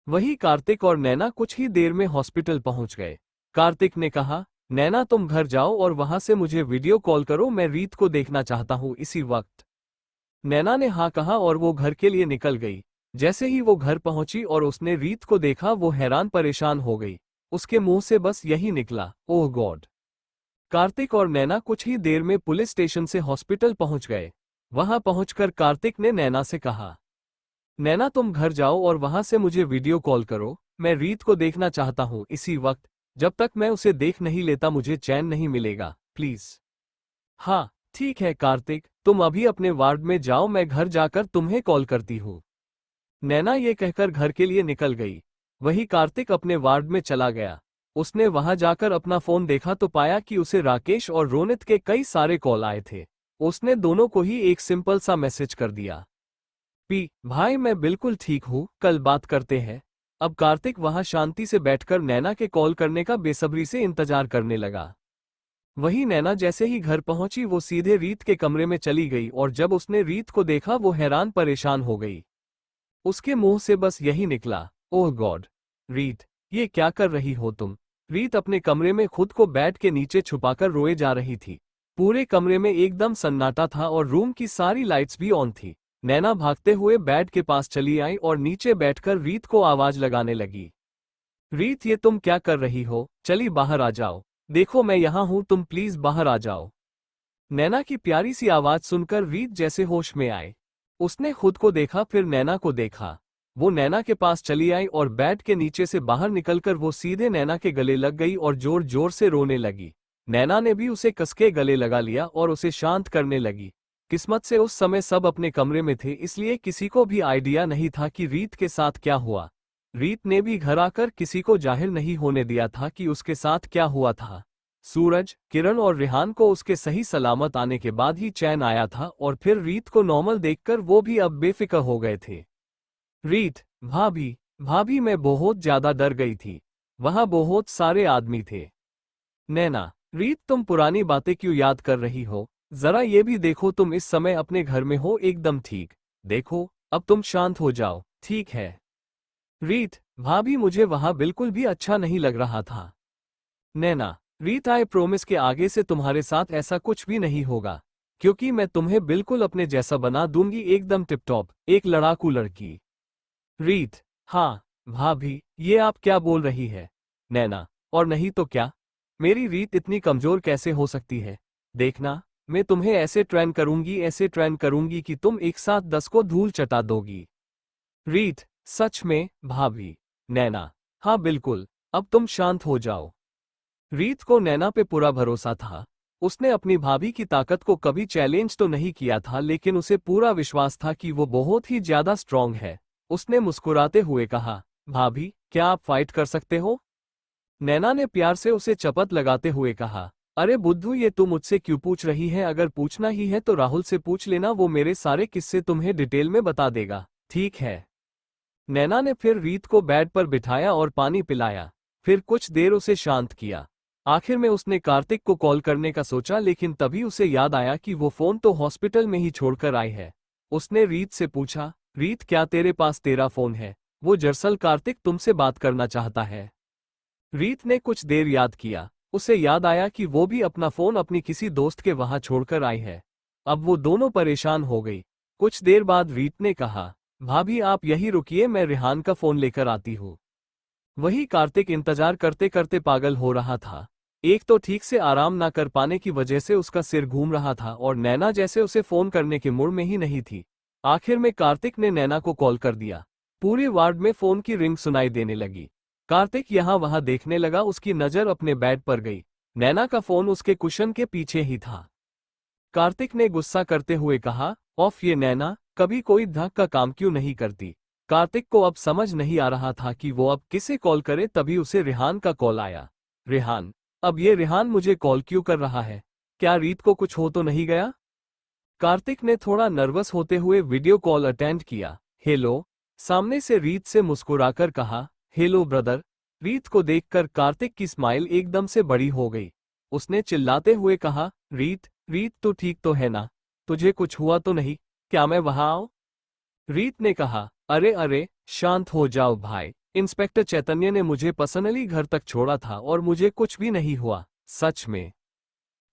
वही कार्तिक और नैना कुछ ही देर में हॉस्पिटल पहुंच गए। कार्तिक ने कहा, नैना तुम घर जाओ और वहां से मुझे वीडियो कॉल करो, मैं रीत को देखना चाहता हूं इसी वक्त। नैना ने हाँ कहा और वो घर के लिए निकल गई। जैसे ही वो घर पहुंची और उसने रीत को देखा, वो हैरान परेशान हो गई। उसके मुंह से बस यही निकला, ओह गॉड। कार्तिक और नैना कुछ ही देर में पुलिस स्टेशन से हॉस्पिटल पहुंच गए। वहां पहुंचकर कार्तिक ने नैना से कहा, नैना तुम घर जाओ और वहां से मुझे वीडियो कॉल करो, मैं रीत को देखना चाहता हूं इसी वक्त। जब तक मैं उसे देख नहीं लेता मुझे चैन नहीं मिलेगा, प्लीज। हाँ ठीक है कार्तिक, तुम अभी अपने वार्ड में जाओ, मैं घर जाकर तुम्हें कॉल करती हूँ। नैना ये कहकर घर के लिए निकल गई। वही कार्तिक अपने वार्ड में चला गया। उसने वहां जाकर अपना फोन देखा तो पाया कि उसे राकेश और रोनित के कई सारे कॉल आए थे। उसने दोनों को ही एक सिंपल सा मैसेज कर दिया, भाई मैं बिल्कुल ठीक हूँ, कल बात करते हैं। अब कार्तिक वहां शांति से बैठकर नैना के कॉल करने का बेसब्री से इंतजार करने लगा। वही नैना जैसे ही घर पहुंची, वो सीधे रीत के कमरे में चली गई और जब उसने रीत को देखा, वो हैरान परेशान हो गई। उसके मुंह से बस यही निकला, ओह गॉड। रीत, ये क्या कर रही हो तुम। रीत अपने कमरे में खुद को बेड के नीचे छुपाकर रोए जा रही थी। पूरे कमरे में एकदम सन्नाटा था और रूम की सारी लाइट्स भी ऑन थी। नैना भागते हुए बेड के पास चली आई और नीचे बैठकर रीत को आवाज लगाने लगी, रीत ये तुम क्या कर रही हो, चली बाहर आ जाओ, देखो मैं यहां हूं, तुम प्लीज बाहर आ जाओ। नैना की प्यारी सी आवाज सुनकर रीत जैसे होश में आए। उसने खुद को देखा, फिर नैना को देखा। वो नैना के पास चली आई और बेड के नीचे से बाहर निकलकर वो सीधे नैना के गले लग गई और जोर जोर से रोने लगी। नैना ने भी उसे कसके गले लगा लिया और उसे शांत करने लगी। किस्मत से उस समय सब अपने कमरे में थे, इसलिए किसी को भी आइडिया नहीं था कि रीत के साथ क्या हुआ। रीत ने भी घर आकर किसी को जाहिर नहीं होने दिया था कि उसके साथ क्या हुआ था। सूरज, किरण और रेहान को उसके सही सलामत आने के बाद ही चैन आया था और फिर रीत को नॉर्मल देखकर वो भी अब बेफिक्र हो गए थे। रीत, भाभी, भाभी मैं बहुत ज्यादा डर गई थी, वहां बहुत सारे आदमी थे। नैना, रीत तुम पुरानी बातें क्यों याद कर रही हो, जरा ये भी देखो तुम इस समय अपने घर में हो, एकदम ठीक। देखो अब तुम शांत हो जाओ, ठीक है। रीत, भाभी मुझे वहां बिल्कुल भी अच्छा नहीं लग रहा था। नैना, रीत आई प्रोमिस के आगे से तुम्हारे साथ ऐसा कुछ भी नहीं होगा, क्योंकि मैं तुम्हें बिल्कुल अपने जैसा बना दूंगी, एकदम टिपटॉप, एक लड़ाकू लड़की। रीत, हाँ भाभी, ये आप क्या बोल रही है। नैना, और नहीं तो क्या, मेरी रीत इतनी कमजोर कैसे हो सकती है। देखना, मैं तुम्हें ऐसे ट्रेन करूंगी, ऐसे ट्रेन करूंगी कि तुम एक साथ 10 को धूल चटा दोगी। रीत, सच में भाभी। नैना, हाँ बिल्कुल, अब तुम शांत हो जाओ। रीत को नैना पे पूरा भरोसा था। उसने अपनी भाभी की ताकत को कभी चैलेंज तो नहीं किया था, लेकिन उसे पूरा विश्वास था कि वो बहुत ही ज्यादा स्ट्रांग है। उसने मुस्कुराते हुए कहा, भाभी क्या आप फाइट कर सकते हो। नैना ने प्यार से उसे चपत लगाते हुए कहा, अरे बुद्धू, ये तू मुझसे क्यों पूछ रही है, अगर पूछना ही है तो राहुल से पूछ लेना, वो मेरे सारे किस्से तुम्हें डिटेल में बता देगा, ठीक है। नैना ने फिर रीत को बेड पर बिठाया और पानी पिलाया, फिर कुछ देर उसे शांत किया। आखिर में उसने कार्तिक को कॉल करने का सोचा, लेकिन तभी उसे याद आया कि वो फोन तो हॉस्पिटल में ही छोड़कर आई है। उसने रीत से पूछा, रीत क्या तेरे पास तेरा फोन है? वो दरअसल कार्तिक तुमसे बात करना चाहता है। रीत ने कुछ देर याद किया, उसे याद आया कि वो भी अपना फोन अपनी किसी दोस्त के वहां छोड़कर आई है। अब वो दोनों परेशान हो गई। कुछ देर बाद रीत ने कहा, भाभी आप यही रुकिए, मैं रेहान का फोन लेकर आती हूँ। वही कार्तिक इंतजार करते करते पागल हो रहा था। एक तो ठीक से आराम ना कर पाने की वजह से उसका सिर घूम रहा था और नैना जैसे उसे फोन करने के मूड में ही नहीं थी। आखिर में कार्तिक ने नैना को कॉल कर दिया। पूरे वार्ड में फोन की रिंग सुनाई देने लगी। कार्तिक यहाँ वहां देखने लगा, उसकी नजर अपने बेड पर गई। नैना का फोन उसके कुशन के पीछे ही था। कार्तिक ने गुस्सा करते हुए कहा, ऑफ ये नैना, कभी कोई धक का काम क्यों नहीं करती? कार्तिक को अब समझ नहीं आ रहा था कि वो अब किसे कॉल करे, तभी उसे रेहान का कॉल आया। रेहान, अब ये रेहान मुझे कॉल क्यों कर रहा है? क्या रीत को कुछ हो तो नहीं गया? कार्तिक ने थोड़ा नर्वस होते हुए वीडियो कॉल अटेंड किया। हेलो, सामने से रीत से मुस्कुराकर कहा, हेलो ब्रदर। रीत को देखकर कार्तिक की स्माइल एकदम से बड़ी हो गई। उसने चिल्लाते हुए कहा, रीत, रीत तू ठीक तो है ना? तुझे कुछ हुआ तो नहीं? क्या मैं वहां आऊं? रीत ने कहा, अरे अरे, शांत हो जाओ भाई। इंस्पेक्टर चैतन्य ने मुझे पर्सनली घर तक छोड़ा था और मुझे कुछ भी नहीं हुआ, सच में।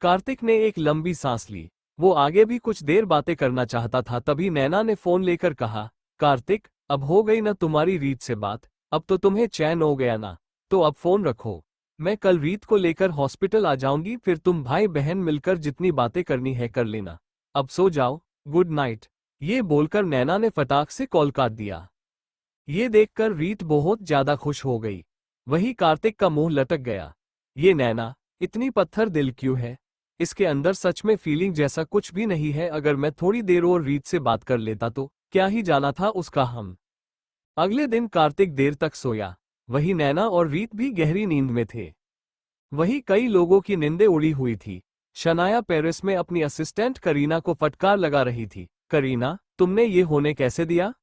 कार्तिक ने एक लंबी सांस ली। वो आगे भी कुछ देर बातें करना चाहता था, तभी नैना ने फोन लेकर कहा, कार्तिक, अब हो गई ना तुम्हारी रीत से बात? अब तो तुम्हें चैन हो गया ना? तो अब फोन रखो। मैं कल रीत को लेकर हॉस्पिटल आ जाऊंगी, फिर तुम भाई बहन मिलकर जितनी बातें करनी है कर लेना। अब सो जाओ, गुड नाइट। ये बोलकर नैना ने फटाक से कॉल काट दिया। ये देखकर रीत बहुत ज्यादा खुश हो गई। वही कार्तिक का मुंह लटक गया। ये नैना इतनी पत्थर दिल क्यों है? इसके अंदर सच में फीलिंग जैसा कुछ भी नहीं है। अगर मैं थोड़ी देर और रीत से बात कर लेता तो क्या ही जाना था उसका हम। अगले दिन कार्तिक देर तक सोया। वही नैना और रीत भी गहरी नींद में थे। वही कई लोगों की नींदें उड़ी हुई थी। शनाया पेरिस में अपनी असिस्टेंट करीना को फटकार लगा रही थी, करीना, तुमने ये होने कैसे दिया?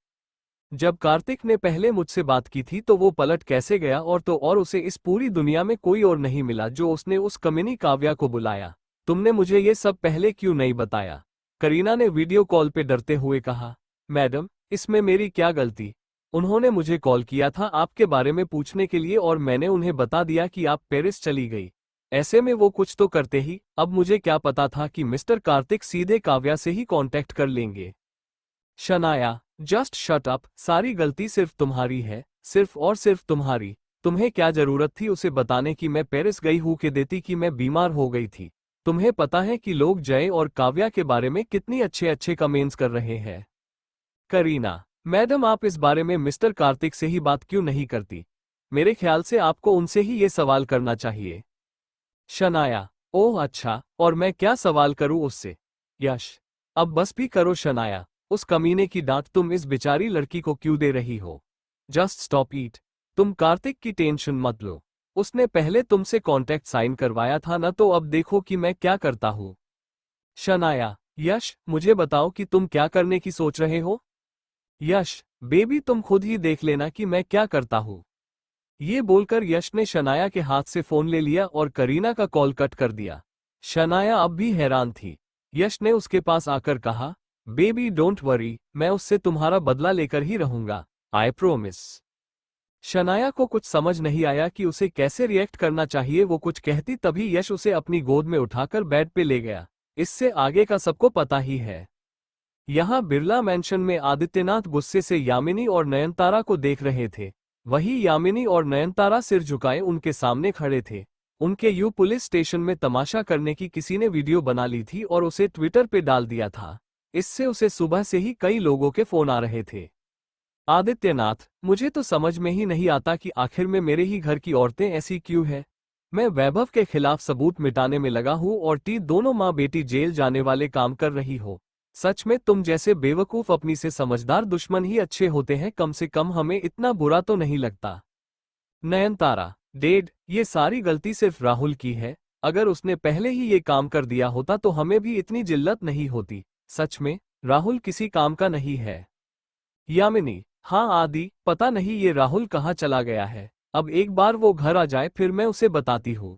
जब कार्तिक ने पहले मुझसे बात की थी तो वो पलट कैसे गया, और तो और उसे इस पूरी दुनिया में कोई और नहीं मिला जो उसने उस कमीनी काव्या को बुलाया। तुमने मुझे ये सब पहले क्यों नहीं बताया? करीना ने वीडियो कॉल पे डरते हुए कहा, मैडम, इसमें मेरी क्या गलती? उन्होंने मुझे कॉल किया था आपके बारे में पूछने के लिए और मैंने उन्हें बता दिया कि आप पेरिस चली गई। ऐसे में वो कुछ तो करते ही। अब मुझे क्या पता था कि मिस्टर कार्तिक सीधे काव्या से ही कांटेक्ट कर लेंगे। Shanaya, just shut up. सारी गलती सिर्फ तुम्हारी है, सिर्फ और सिर्फ तुम्हारी। तुम्हें क्या जरूरत थी उसे बताने की? मैं पेरिस गई हूं के देती कि मैं बीमार हो गई थी। तुम्हें पता है कि लोग जय और काव्या के बारे में कितनी अच्छे अच्छे कमेंट्स कर रहे हैं। करीना, मैडम आप इस बारे में मिस्टर कार्तिक से ही बात क्यों नहीं करती? मेरे ख्याल से आपको उनसे ही ये सवाल करना चाहिए। शनाया, ओह अच्छा, और मैं क्या सवाल करूं उससे? यश, अब बस भी करो शनाया। उस कमीने की डांट तुम इस बेचारी लड़की को क्यों दे रही हो? Just stop it. तुम कार्तिक की टेंशन मत लो। उसने पहले तुमसे कॉन्ट्रैक्ट साइन करवाया था ना, तो अब देखो कि मैं क्या करता हूँ। शनाया, यश, मुझे बताओ कि तुम क्या करने की सोच रहे हो? यश, बेबी तुम खुद ही देख लेना कि मैं क्या करता हूँ। ये बोलकर यश ने शनाया के हाथ से फोन ले लिया और करीना का कॉल कट कर दिया। शनाया अब भी हैरान थी। यश ने उसके पास आकर कहा, बेबी डोंट वरी, मैं उससे तुम्हारा बदला लेकर ही रहूंगा, आई प्रोमिस। शनाया को कुछ समझ नहीं आया कि उसे कैसे रिएक्ट करना चाहिए। वो कुछ कहती तभी यश उसे अपनी गोद में उठाकर बेड पे ले गया। इससे आगे का सबको पता ही है। यहाँ बिरला मैंशन में आदित्यनाथ गुस्से से यामिनी और नयनतारा को देख रहे थे। वही यामिनी और नयनतारा सिर झुकाए उनके सामने खड़े थे। उनके यू पुलिस स्टेशन में तमाशा करने की किसी ने वीडियो बना ली थी और उसे ट्विटर पे डाल दिया था। इससे उसे सुबह से ही कई लोगों के फोन आ रहे थे। आदित्यनाथ, मुझे तो समझ में ही नहीं आता कि आखिर में मेरे ही घर की औरतें ऐसी क्यों हैं। मैं वैभव के खिलाफ सबूत मिटाने में लगा हूँ और दोनों माँ बेटी जेल जाने वाले काम कर रही हो। सच में तुम जैसे बेवकूफ अपनी से समझदार दुश्मन ही अच्छे होते हैं। कम से कम हमें इतना बुरा तो नहीं लगता। नयनतारा, डेड, ये सारी गलती सिर्फ राहुल की है। अगर उसने पहले ही ये काम कर दिया होता तो हमें भी इतनी जिल्लत नहीं होती। सच में राहुल किसी काम का नहीं है। यामिनी, हाँ आदि, पता नहीं ये राहुल कहाँ चला गया है। अब एक बार वो घर आ जाए फिर मैं उसे बताती हूँ।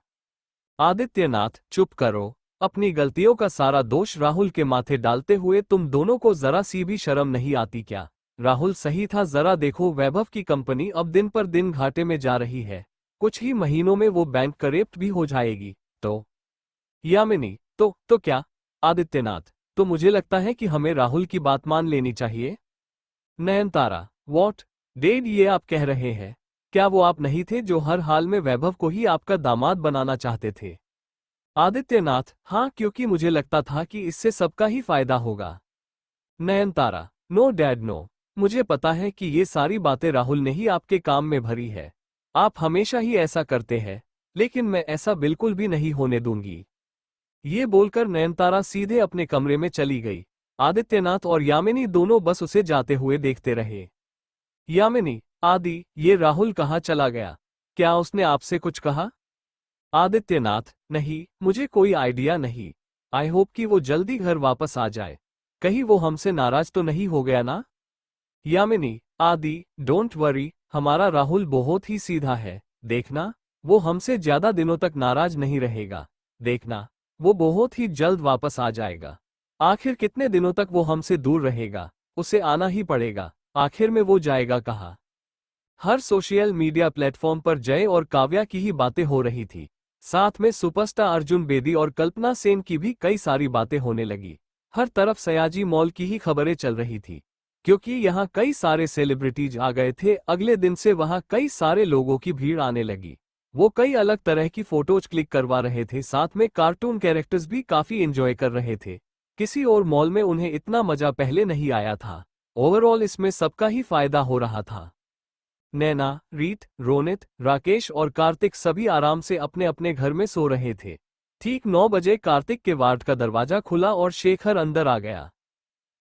आदित्यनाथ, चुप करो। अपनी गलतियों का सारा दोष राहुल के माथे डालते हुए तुम दोनों को जरा सी भी शर्म नहीं आती क्या? राहुल सही था, जरा देखो वैभव की कंपनी अब दिन पर दिन घाटे में जा रही है। कुछ ही महीनों में वो बैंक करप्ट भी हो जाएगी। तो यामिनी, तो क्या? आदित्यनाथ, तो मुझे लगता है कि हमें राहुल की बात मान लेनी चाहिए। नयनतारा, वॉट डेड ये आप कह रहे हैं? क्या वो आप नहीं थे जो हर हाल में वैभव को ही आपका दामाद बनाना चाहते थे? आदित्यनाथ, हाँ, क्योंकि मुझे लगता था कि इससे सबका ही फायदा होगा। Nayantara, no dad no. मुझे पता है कि ये सारी बातें राहुल ने ही आपके काम में भरी है। आप हमेशा ही ऐसा करते हैं, लेकिन मैं ऐसा बिल्कुल भी नहीं होने दूंगी। ये बोलकर नयनतारा सीधे अपने कमरे में चली गई। आदित्यनाथ और यामिनी दोनों बस उसे जाते हुए देखते रहे। यामिनी, आदि, ये राहुल कहाँ चला गया? क्या उसने आपसे कुछ कहा? आदित्यनाथ, नहीं, मुझे कोई आइडिया नहीं। आई होप कि वो जल्दी घर वापस आ जाए। कहीं वो हमसे नाराज तो नहीं हो गया ना? यामिनी, आदि, डोंट वरी, हमारा राहुल बहुत ही सीधा है। देखना, वो हमसे ज्यादा दिनों तक नाराज नहीं रहेगा। देखना, वो बहुत ही जल्द वापस आ जाएगा। आखिर कितने दिनों तक वो हमसे दूर रहेगा? उसे आना ही पड़ेगा। आखिर में वो जाएगा कहाँ? हर सोशल मीडिया प्लेटफॉर्म पर जय और काव्या की ही बातें हो रही थी। साथ में सुपरस्टार अर्जुन बेदी और कल्पना सेन की भी कई सारी बातें होने लगी। हर तरफ सयाजी मॉल की ही खबरें चल रही थी, क्योंकि यहाँ कई सारे सेलिब्रिटीज आ गए थे। अगले दिन से वहाँ कई सारे लोगों की भीड़ आने लगी। वो कई अलग तरह की फोटोज क्लिक करवा रहे थे, साथ में कार्टून कैरेक्टर्स भी काफी एंजॉय कर रहे थे। किसी और मॉल में उन्हें इतना मजा पहले नहीं आया था। ओवरऑल इसमें सबका ही फायदा हो रहा था। नैना, रीत, रोनित, राकेश और कार्तिक सभी आराम से अपने अपने घर में सो रहे थे। ठीक 9 बजे कार्तिक के वार्ड का दरवाजा खुला और शेखर अंदर आ गया।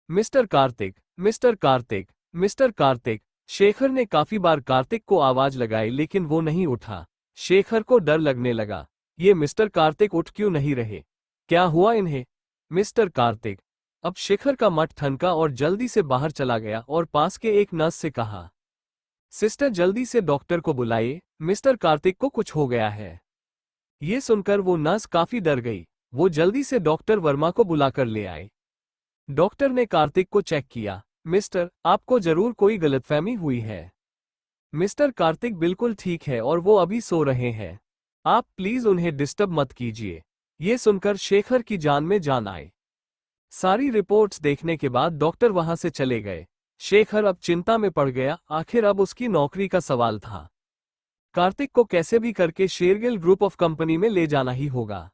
Mister Kartik, mister Kartik, mister Kartik. Shekhar ने काफी बार कार्तिक को आवाज लगाई लेकिन वो नहीं उठा। शेखर को डर लगने लगा। ये मिस्टर कार्तिक उठ क्यों नहीं रहे? क्या हुआ इन्हें? मिस्टर कार्तिक। अब शेखर का मट ठनका और जल्दी से बाहर चला गया और पास के एक नर्स से कहा, सिस्टर जल्दी से डॉक्टर को बुलाइए, मिस्टर कार्तिक को कुछ हो गया है। ये सुनकर वो नर्स काफी डर गई। वो जल्दी से डॉक्टर वर्मा को बुलाकर ले आए। डॉक्टर ने कार्तिक को चेक किया। मिस्टर, आपको जरूर कोई गलतफहमी हुई है। मिस्टर कार्तिक बिल्कुल ठीक है और वो अभी सो रहे हैं। आप प्लीज उन्हें डिस्टर्ब मत कीजिए। ये सुनकर शेखर की जान में जान आई। सारी रिपोर्ट्स देखने के बाद डॉक्टर वहां से चले गए। शेखर अब चिंता में पड़ गया, आखिर अब उसकी नौकरी का सवाल था। कार्तिक को कैसे भी करके शेरगिल ग्रुप ऑफ कंपनी में ले जाना ही होगा।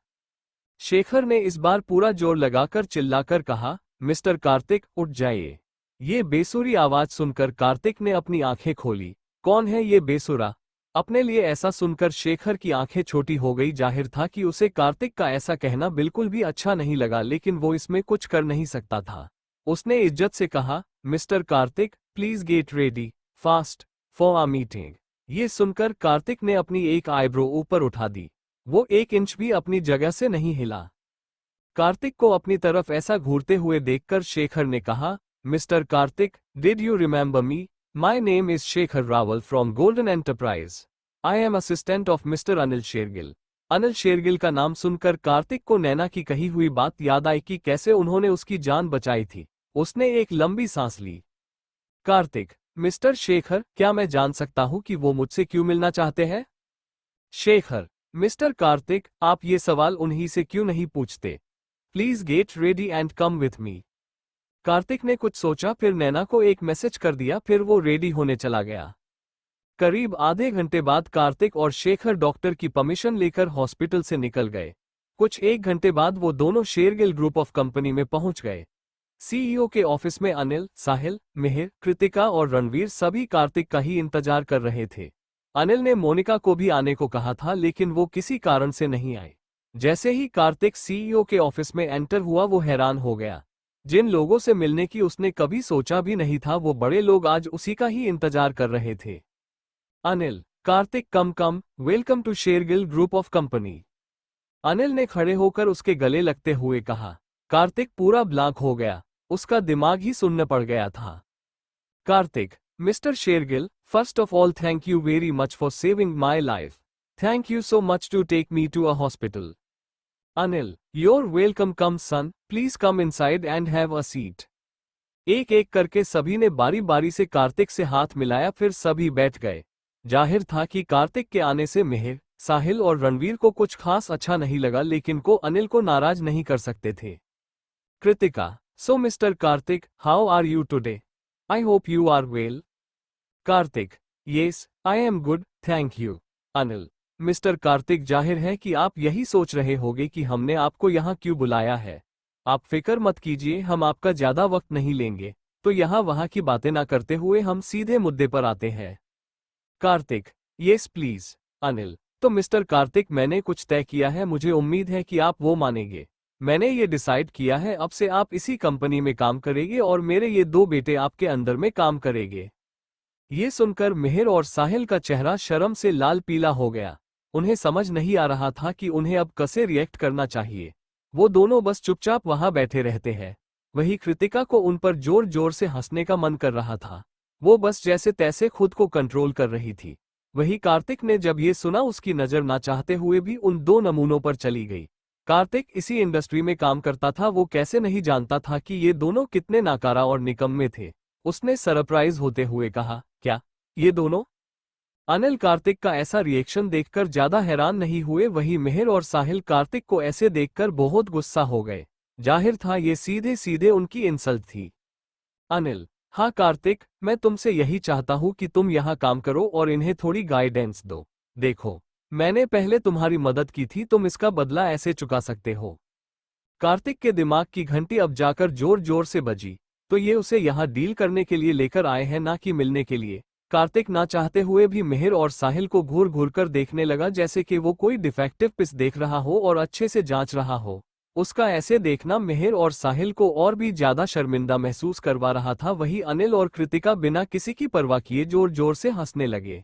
शेखर ने इस बार पूरा जोर लगाकर चिल्लाकर कहा, मिस्टर कार्तिक, उठ जाइए। ये बेसुरी आवाज सुनकर कार्तिक ने अपनी आंखें खोली। कौन है ये बेसुरा? अपने लिए ऐसा सुनकर शेखर की आंखें छोटी हो गई। जाहिर था कि उसे कार्तिक का ऐसा कहना बिल्कुल भी अच्छा नहीं लगा, लेकिन वो इसमें कुछ कर नहीं सकता था। उसने इज्जत से कहा, mister Kartik, please get ready fast for uh meeting. ये सुनकर कार्तिक ने अपनी एक आईब्रो ऊपर उठा दी। वो 1 इंच भी अपनी जगह से नहीं हिला। कार्तिक को अपनी तरफ ऐसा घूरते हुए देखकर शेखर ने कहा, mister Kartik, did you remember me? My name is Shekhar Rawal from golden enterprise. I am assistant of mister Anil Shergill. Anil Shergill का नाम सुनकर कार्तिक को नैना की कही हुई बात याद आई कि कैसे उन्होंने उसकी जान बचाई थी। उसने एक लंबी सांस ली। कार्तिक, मिस्टर शेखर, क्या मैं जान सकता हूं कि वो मुझसे क्यों मिलना चाहते हैं? शेखर, मिस्टर कार्तिक, आप ये सवाल उन्हीं से क्यों नहीं पूछते? Please get ready and come with me. Kartik ने कुछ सोचा, फिर नैना को एक मैसेज कर दिया, फिर वो रेडी होने चला गया। करीब आधे घंटे बाद कार्तिक और शेखर डॉक्टर की परमिशन लेकर हॉस्पिटल से निकल गए। कुछ 1 घंटे बाद वो दोनों शेरगिल ग्रुप ऑफ कंपनी में पहुंच गए। सीईओ के ऑफिस में अनिल, साहिल, मिहिर, कृतिका और रणवीर सभी कार्तिक का ही इंतजार कर रहे थे। अनिल ने मोनिका को भी आने को कहा था, लेकिन वो किसी कारण से नहीं आई। जैसे ही कार्तिक सीईओ के ऑफिस में एंटर हुआ, वो हैरान हो गया। जिन लोगों से मिलने की उसने कभी सोचा भी नहीं था, वो बड़े लोग आज उसी का ही इंतजार कर रहे थे। Anil, Kartik, come welcome to Shergill group of company. Anil ने खड़े होकर उसके गले लगते हुए कहा। कार्तिक पूरा ब्लैंक हो गया। उसका दिमाग ही सुन्न पड़ गया था। Kartik, mister Shergill, first of all thank you very much for saving my life. Thank you so much to take me to a hospital. Anil, you're welcome, come son, please come inside and have a seat. एक एक करके सभी ने बारी बारी से कार्तिक से हाथ मिलाया, फिर सभी बैठ गए। जाहिर था कि कार्तिक के आने से मिहिर, साहिल और रणवीर को कुछ खास अच्छा नहीं लगा, लेकिन को अनिल को नाराज नहीं कर सकते थे। Kritika, so mister Kartik, how are you today? I hope you are well. Kartik, yes I am good, thank you. Anil, mister Kartik, जाहिर है कि आप यही सोच रहे होंगे कि हमने आपको यहाँ क्यों बुलाया है। आप फिक्र मत कीजिए, हम आपका ज्यादा वक्त नहीं लेंगे, तो यहाँ वहाँ की बातें ना करते हुए हम सीधे मुद्दे पर आते हैं। Kartik, yes please. अनिल, तो मिस्टर कार्तिक, मैंने कुछ तय किया है, मुझे उम्मीद है कि आप वो मानेंगे। मैंने ये डिसाइड किया है, अब से आप इसी कंपनी में काम करेंगे और मेरे ये दो बेटे आपके अंदर में काम करेंगे। ये सुनकर मिहिर और साहिल का चेहरा शर्म से लाल पीला हो गया। उन्हें समझ नहीं आ रहा था कि उन्हें अब कैसे रिएक्ट करना चाहिए। वो दोनों बस चुपचाप वहां बैठे रहते हैं। वही कृतिका को उन पर जोर जोर से हंसने का मन कर रहा था। वो बस जैसे तैसे खुद को कंट्रोल कर रही थी। वही कार्तिक ने जब ये सुना, उसकी नजर ना चाहते हुए भी उन दो नमूनों पर चली गई। कार्तिक इसी इंडस्ट्री में काम करता था, वो कैसे नहीं जानता था कि ये दोनों कितने नाकारा और निकम्मे थे। उसने सरप्राइज होते हुए कहा, क्या ये दोनों? अनिल कार्तिक का ऐसा रिएक्शन देखकर ज्यादा हैरान नहीं हुए, वही मिहिर और साहिल कार्तिक को ऐसे देखकर बहुत गुस्सा हो गए। जाहिर था ये सीधे सीधे उनकी इंसल्ट थी। अनिल, हाँ कार्तिक, मैं तुमसे यही चाहता हूँ कि तुम यहाँ काम करो और इन्हें थोड़ी गाइडेंस दो। देखो, मैंने पहले तुम्हारी मदद की थी, तुम इसका बदला ऐसे चुका सकते हो। कार्तिक के दिमाग की घंटी अब जाकर जोर जोर से बजी। तो ये उसे यहाँ डील करने के लिए लेकर आए हैं, ना कि मिलने के लिए। कार्तिक ना चाहते हुए भी मिहिर और साहिल को घूर घूर कर देखने लगा, जैसे कि वो कोई डिफेक्टिव पीस देख रहा हो और अच्छे से जांच रहा हो। उसका ऐसे देखना मिहिर और साहिल को और भी ज्यादा शर्मिंदा महसूस करवा रहा था। वही अनिल और कृतिका बिना किसी की परवाह किए जोर जोर से हंसने लगे।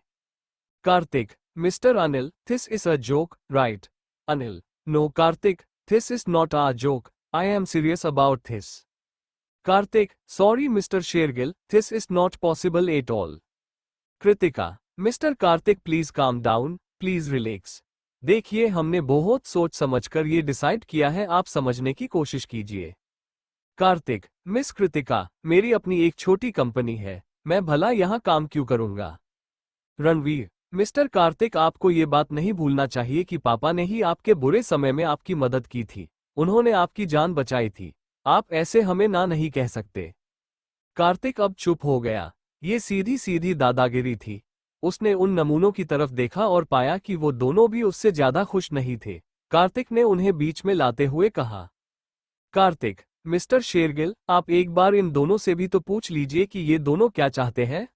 Kartik, mister Anil, this is a joke, right? Anil, no Kartik, this is not a joke, I am serious about this. Kartik, sorry mister Shergill, this is not possible at all. Kritika, mister Kartik please calm down, please relax. देखिए, हमने बहुत सोच समझकर ये decide किया है, आप समझने की कोशिश कीजिए। कार्तिक, मिस कृतिका, मेरी अपनी एक छोटी कंपनी है, मैं भला यहाँ काम क्यों करूँगा? रणवीर, मिस्टर कार्तिक, आपको ये बात नहीं भूलना चाहिए कि पापा ने ही आपके बुरे समय में आपकी मदद की थी। उन्होंने आपकी जान बचाई थी। आप ऐसे हमें ना नहीं कह सकते। कार्तिक अब चुप हो गया। ये सीधी सीधी दादागिरी थी। उसने उन नमूनों की तरफ देखा और पाया कि वो दोनों भी उससे ज्यादा खुश नहीं थे। कार्तिक ने उन्हें बीच में लाते हुए कहा, कार्तिक, मिस्टर शेरगिल, आप एक बार इन दोनों से भी तो पूछ लीजिए कि ये दोनों क्या चाहते हैं।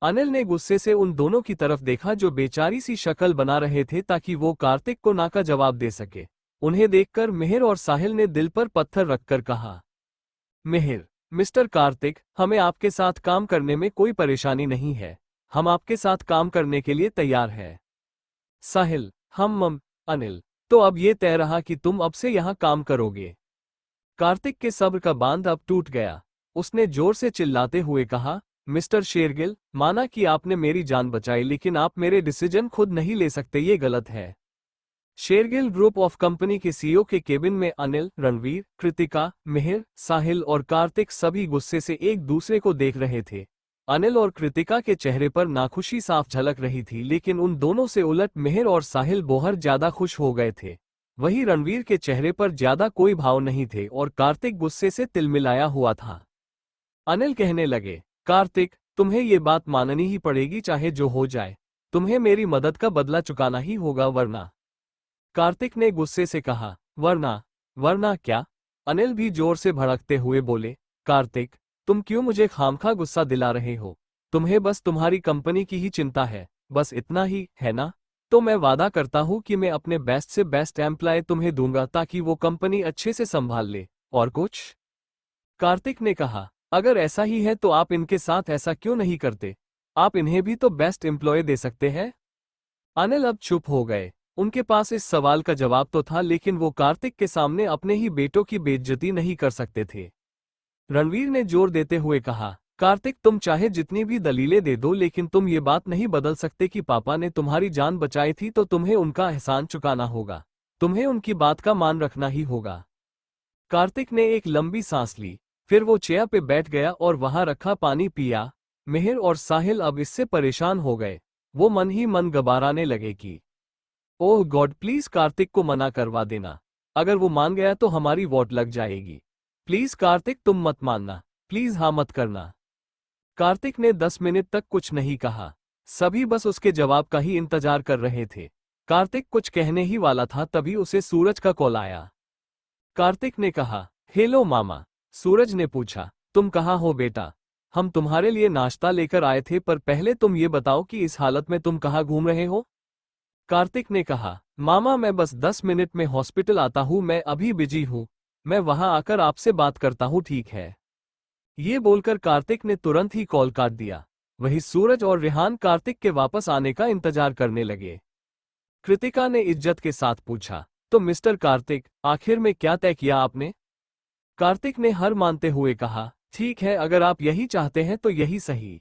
अनिल ने गुस्से से उन दोनों की तरफ देखा जो बेचारी सी शक्ल बना रहे थे ताकि वो कार्तिक को ना का जवाब दे सके। उन्हें देखकर मिहिर और साहिल ने दिल पर पत्थर रखकर कहा, मिहिर, मिस्टर कार्तिक, हमें आपके साथ काम करने में कोई परेशानी नहीं है। हम आपके साथ काम करने के लिए तैयार हैं। साहिल, अनिल, तो अब ये तय रहा कि तुम अब से यहाँ काम करोगे। कार्तिक के सब्र का बांध अब टूट गया। उसने जोर से चिल्लाते हुए कहा, मिस्टर शेरगिल, माना कि आपने मेरी जान बचाई, लेकिन आप मेरे डिसीजन खुद नहीं ले सकते, ये गलत है। शेरगिल ग्रुप ऑफ कंपनी के सीईओ के केबिन में अनिल, रणवीर, कृतिका, मिहिर, साहिल और कार्तिक सभी गुस्से से एक दूसरे को देख रहे थे। अनिल और कृतिका के चेहरे पर नाखुशी साफ झलक रही थी, लेकिन उन दोनों से उलट मिहिर और साहिल बहुत ज्यादा खुश हो गए थे। वहीं रणवीर के चेहरे पर ज्यादा कोई भाव नहीं थे और कार्तिक गुस्से से तिलमिलाया हुआ था। अनिल कहने लगे, कार्तिक, तुम्हें ये बात माननी ही पड़ेगी, चाहे जो हो जाए। तुम्हें मेरी मदद का बदला चुकाना ही होगा, वरना। कार्तिक ने गुस्से से कहा, वरना क्या? अनिल भी जोर से भड़कते हुए बोले, कार्तिक, तुम क्यों मुझे खामखा गुस्सा दिला रहे हो? तुम्हें बस तुम्हारी कंपनी की ही चिंता है, बस इतना ही, है ना? तो मैं वादा करता हूं कि मैं अपने बेस्ट से बेस्ट एम्प्लॉय तुम्हें दूंगा ताकि वो कंपनी अच्छे से संभाल ले। और कुछ? कार्तिक ने कहा, अगर ऐसा ही है तो आप इनके साथ ऐसा क्यों नहीं करते? आप इन्हें भी तो बेस्ट एम्प्लॉय दे सकते हैं। अनिल अब चुप हो गए। उनके पास इस सवाल का जवाब तो था, लेकिन वो कार्तिक के सामने अपने ही बेटों की बेइज्जती नहीं कर सकते थे। रणवीर ने जोर देते हुए कहा, कार्तिक, तुम चाहे जितनी भी दलीलें दे दो, लेकिन तुम ये बात नहीं बदल सकते कि पापा ने तुम्हारी जान बचाई थी, तो तुम्हें उनका एहसान चुकाना होगा। तुम्हें उनकी बात का मान रखना ही होगा। कार्तिक ने एक लंबी सांस ली, फिर वो चेयर पे बैठ गया और वहां रखा पानी पिया। मिहिर और साहिल अब इससे परेशान हो गए। वो मन ही मन घबराने लगे कि ओह गॉड, प्लीज कार्तिक को मना करवा देना। अगर वो मान गया तो हमारी वोट लग जाएगी। प्लीज कार्तिक, तुम मत मानना, प्लीज हाँ मत करना। कार्तिक ने 10 मिनट तक कुछ नहीं कहा। सभी बस उसके जवाब का ही इंतजार कर रहे थे। कार्तिक कुछ कहने ही वाला था, तभी उसे सूरज का कॉल आया। कार्तिक ने कहा, हेलो मामा। सूरज ने पूछा, तुम कहाँ हो बेटा? हम तुम्हारे लिए नाश्ता लेकर आए थे, पर पहले तुम ये बताओ कि इस हालत में तुम कहाँ घूम रहे हो? कार्तिक ने कहा, मामा मैं बस 10 मिनट में हॉस्पिटल आता हूँ, मैं अभी बिजी हूँ। मैं वहां आकर आपसे बात करता हूँ, ठीक है? ये बोलकर कार्तिक ने तुरंत ही कॉल काट दिया। वहीं सूरज और रेहान कार्तिक के वापस आने का इंतजार करने लगे। कृतिका ने इज्जत के साथ पूछा, तो मिस्टर कार्तिक, आखिर में क्या तय किया आपने? कार्तिक ने हार मानते हुए कहा, ठीक है, अगर आप यही चाहते हैं तो यही सही।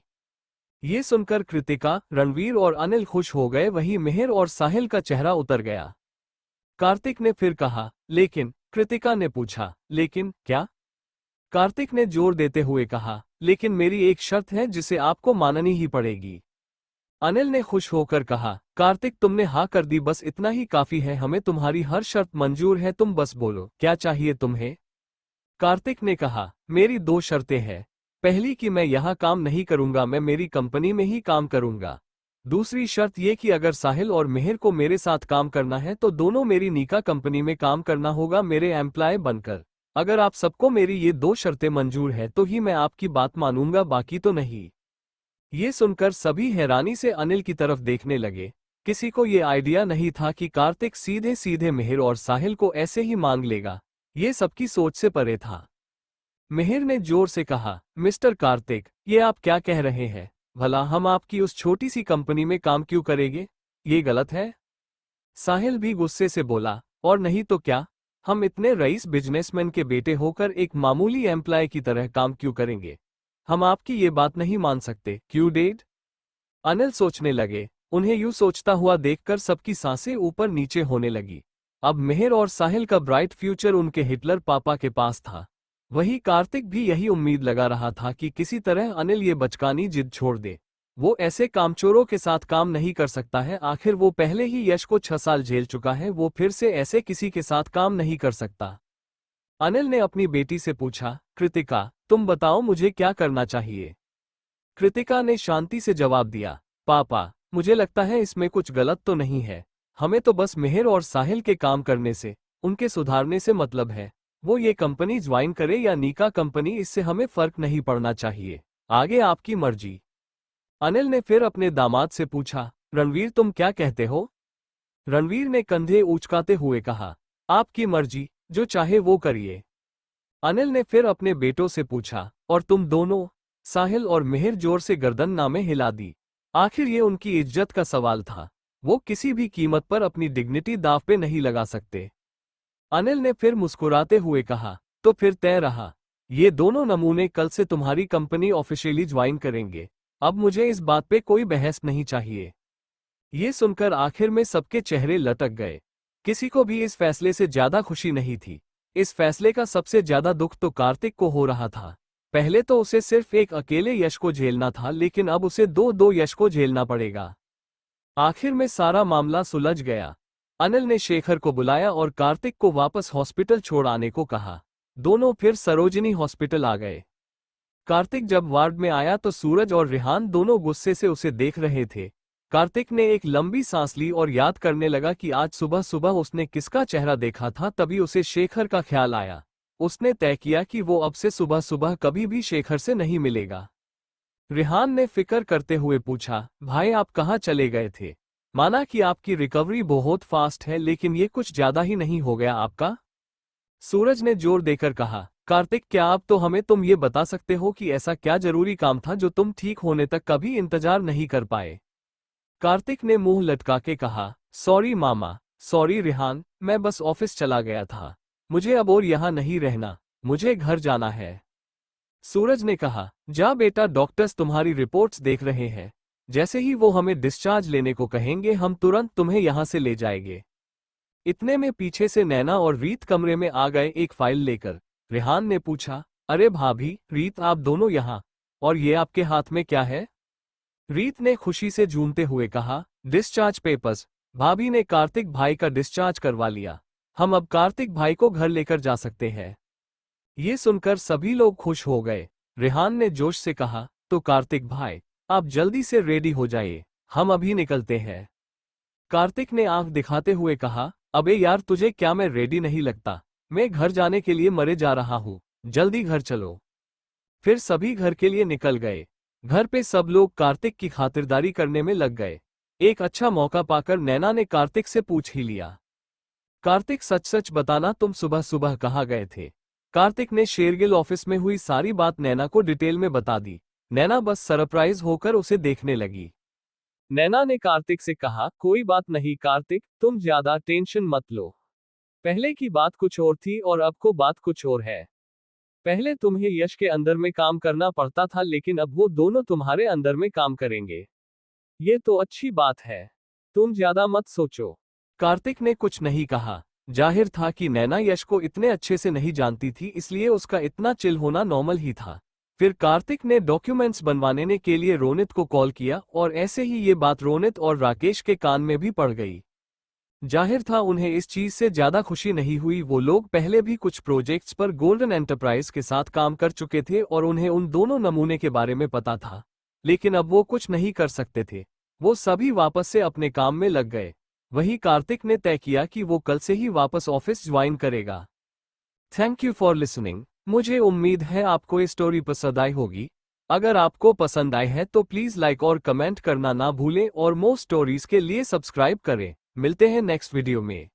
ये सुनकर कृतिका, रणवीर और अनिल खुश हो गए, वहीं मिहिर और साहिल का चेहरा उतर गया। कार्तिक ने फिर कहा, लेकिन? कृतिका ने पूछा, लेकिन क्या? कार्तिक ने जोर देते हुए कहा, लेकिन मेरी एक शर्त है जिसे आपको माननी ही पड़ेगी। अनिल ने खुश होकर कहा, कार्तिक तुमने हाँ कर दी, बस इतना ही काफी है, हमें तुम्हारी हर शर्त मंजूर है, तुम बस बोलो क्या चाहिए तुम्हें। कार्तिक ने कहा, मेरी 2 शर्तें हैं। पहली कि मैं यहाँ काम नहीं करूंगा, मैं मेरी कंपनी में ही काम करूंगा। दूसरी शर्त ये कि अगर साहिल और मिहिर को मेरे साथ काम करना है तो दोनों मेरी नीका कंपनी में काम करना होगा, मेरे एम्प्लॉय बनकर। अगर आप सबको मेरी ये 2 शर्तें मंजूर है तो ही मैं आपकी बात मानूंगा, बाकी तो नहीं। ये सुनकर सभी हैरानी से अनिल की तरफ देखने लगे। किसी को ये आइडिया नहीं था कि कार्तिक सीधे सीधे मिहिर और साहिल को ऐसे ही मांग लेगा। ये सबकी सोच से परे था। मिहिर ने जोर से कहा, मिस्टर कार्तिक, ये आप क्या कह रहे हैं? भला हम आपकी उस छोटी सी कंपनी में काम क्यों करेंगे? ये गलत है। साहिल भी गुस्से से बोला, और नहीं तो क्या, हम इतने रईस बिजनेसमैन के बेटे होकर एक मामूली एम्प्लॉय की तरह काम क्यों करेंगे? हम आपकी ये बात नहीं मान सकते, क्यों डैड? अनिल सोचने लगे। उन्हें यूं सोचता हुआ देखकर सबकी सांसें ऊपर नीचे होने लगी। अब मिहिर और साहिल का ब्राइट फ्यूचर उनके हिटलर पापा के पास था। वही कार्तिक भी यही उम्मीद लगा रहा था कि किसी तरह अनिल ये बचकानी जिद छोड़ दे। वो ऐसे कामचोरों के साथ काम नहीं कर सकता है, आखिर वो पहले ही यश को 6 साल झेल चुका है, वो फिर से ऐसे किसी के साथ काम नहीं कर सकता। अनिल ने अपनी बेटी से पूछा, कृतिका, तुम बताओ मुझे क्या करना चाहिए? कृतिका ने शांति से जवाब दिया, पापा, मुझे लगता है इसमें कुछ गलत तो नहीं है। हमें तो बस मिहिर और साहिल के काम करने से, उनके सुधारने से मतलब है। वो ये कंपनी ज्वाइन करे या नीका कंपनी, इससे हमें फर्क नहीं पड़ना चाहिए। आगे आपकी मर्जी। अनिल ने फिर अपने दामाद से पूछा, रणवीर तुम क्या कहते हो? रणवीर ने कंधे उचकाते हुए कहा, आपकी मर्जी, जो चाहे वो करिए। अनिल ने फिर अपने बेटों से पूछा, और तुम दोनों? साहिल और मिहिर जोर से गर्दन नामे हिला दी। आखिर ये उनकी इज्जत का सवाल था। वो किसी भी कीमत पर अपनी डिग्निटी दांव पे नहीं लगा सकते। अनिल ने फिर मुस्कुराते हुए कहा, तो फिर तय रहा। ये दोनों नमूने कल से तुम्हारी कंपनी ऑफिशियली ज्वाइन करेंगे। अब मुझे इस बात पे कोई बहस नहीं चाहिए। ये सुनकर आखिर में सबके चेहरे लटक गए। किसी को भी इस फैसले से ज्यादा खुशी नहीं थी। इस फैसले का सबसे ज्यादा दुख तो कार्तिक को हो रहा था। पहले तो उसे सिर्फ एक अकेले यश को झेलना था, लेकिन अब उसे 2-2 यश को झेलना पड़ेगा। आखिर में सारा मामला सुलझ गया। अनिल ने शेखर को बुलाया और कार्तिक को वापस हॉस्पिटल छोड़ आने को कहा। दोनों फिर सरोजिनी हॉस्पिटल आ गए। कार्तिक जब वार्ड में आया तो सूरज और रेहान दोनों गुस्से से उसे देख रहे थे। कार्तिक ने एक लंबी सांस ली और याद करने लगा कि आज सुबह सुबह उसने किसका चेहरा देखा था, तभी उसे शेखर का ख्याल आया। उसने तय किया कि वो अब से सुबह सुबह कभी भी शेखर से नहीं मिलेगा। रेहान ने फिक्र करते हुए पूछा, भाई आप कहाँ चले गए थे? माना कि आपकी रिकवरी बहुत फास्ट है, लेकिन ये कुछ ज्यादा ही नहीं हो गया आपका? सूरज ने जोर देकर कहा, कार्तिक क्या आप तो हमें तुम ये बता सकते हो कि ऐसा क्या जरूरी काम था जो तुम ठीक होने तक कभी इंतजार नहीं कर पाए? कार्तिक ने मुंह लटका के कहा, सॉरी मामा, सॉरी रेहान, मैं बस ऑफिस चला गया था। मुझे अब और यहाँ नहीं रहना, मुझे घर जाना है। सूरज ने कहा, जा बेटा, डॉक्टर्स तुम्हारी रिपोर्ट्स देख रहे हैं। जैसे ही वो हमें डिस्चार्ज लेने को कहेंगे हम तुरंत तुम्हें यहां से ले जाएंगे। इतने में पीछे से नैना और रीत कमरे में आ गए एक फाइल लेकर। रेहान ने पूछा, अरे भाभी, रीत आप दोनों यहाँ, और ये आपके हाथ में क्या है? रीत ने खुशी से झूमते हुए कहा, डिस्चार्ज पेपर्स। भाभी ने कार्तिक भाई का डिस्चार्ज करवा लिया। हम अब कार्तिक भाई को घर लेकर जा सकते हैं। ये सुनकर सभी लोग खुश हो गए। रेहान ने जोश से कहा, तो कार्तिक भाई, आप जल्दी से रेडी हो जाइए, हम अभी निकलते हैं। कार्तिक ने आंख दिखाते हुए कहा, अबे यार, तुझे क्या मैं रेडी नहीं लगता? मैं घर जाने के लिए मरे जा रहा हूँ, जल्दी घर चलो। फिर सभी घर के लिए निकल गए। घर पे सब लोग कार्तिक की खातिरदारी करने में लग गए। एक अच्छा मौका पाकर नैना ने कार्तिक से पूछ ही लिया, कार्तिक सच सच बताना, तुम सुबह सुबह कहाँ गए थे? कार्तिक ने शेरगिल ऑफिस में हुई सारी बात नैना को डिटेल में बता दी। नैना बस सरप्राइज होकर उसे देखने लगी। नैना ने कार्तिक से कहा, कोई बात नहीं कार्तिक, तुम ज्यादा टेंशन मत लो। पहले की बात कुछ और थी और अब को बात कुछ और है। पहले तुम्हें यश के अंदर में काम करना पड़ता था, लेकिन अब वो दोनों तुम्हारे अंदर में काम करेंगे। ये तो अच्छी बात है, तुम ज्यादा मत सोचो। कार्तिक ने कुछ नहीं कहा। जाहिर था कि नैना यश को इतने अच्छे से नहीं जानती थी, इसलिए उसका इतना चिल होना नॉर्मल ही था। फिर कार्तिक ने डॉक्यूमेंट्स बनवाने के लिए रोनित को कॉल किया और ऐसे ही ये बात रोनित और राकेश के कान में भी पड़ गई। जाहिर था उन्हें इस चीज से ज्यादा खुशी नहीं हुई। वो लोग पहले भी कुछ प्रोजेक्ट्स पर गोल्डन एंटरप्राइज के साथ काम कर चुके थे और उन्हें उन दोनों नमूने के बारे में पता था, लेकिन अब वो कुछ नहीं कर सकते थे। वो सभी वापस से अपने काम में लग गए। वही कार्तिक ने तय किया कि वो कल से ही वापस ऑफिस ज्वाइन करेगा। Thank you for listening. मुझे उम्मीद है आपको ये स्टोरी पसंद आई होगी। अगर आपको पसंद आई है तो प्लीज लाइक और कमेंट करना ना भूलें और मोर स्टोरीज के लिए सब्सक्राइब करें। मिलते हैं नेक्स्ट वीडियो में।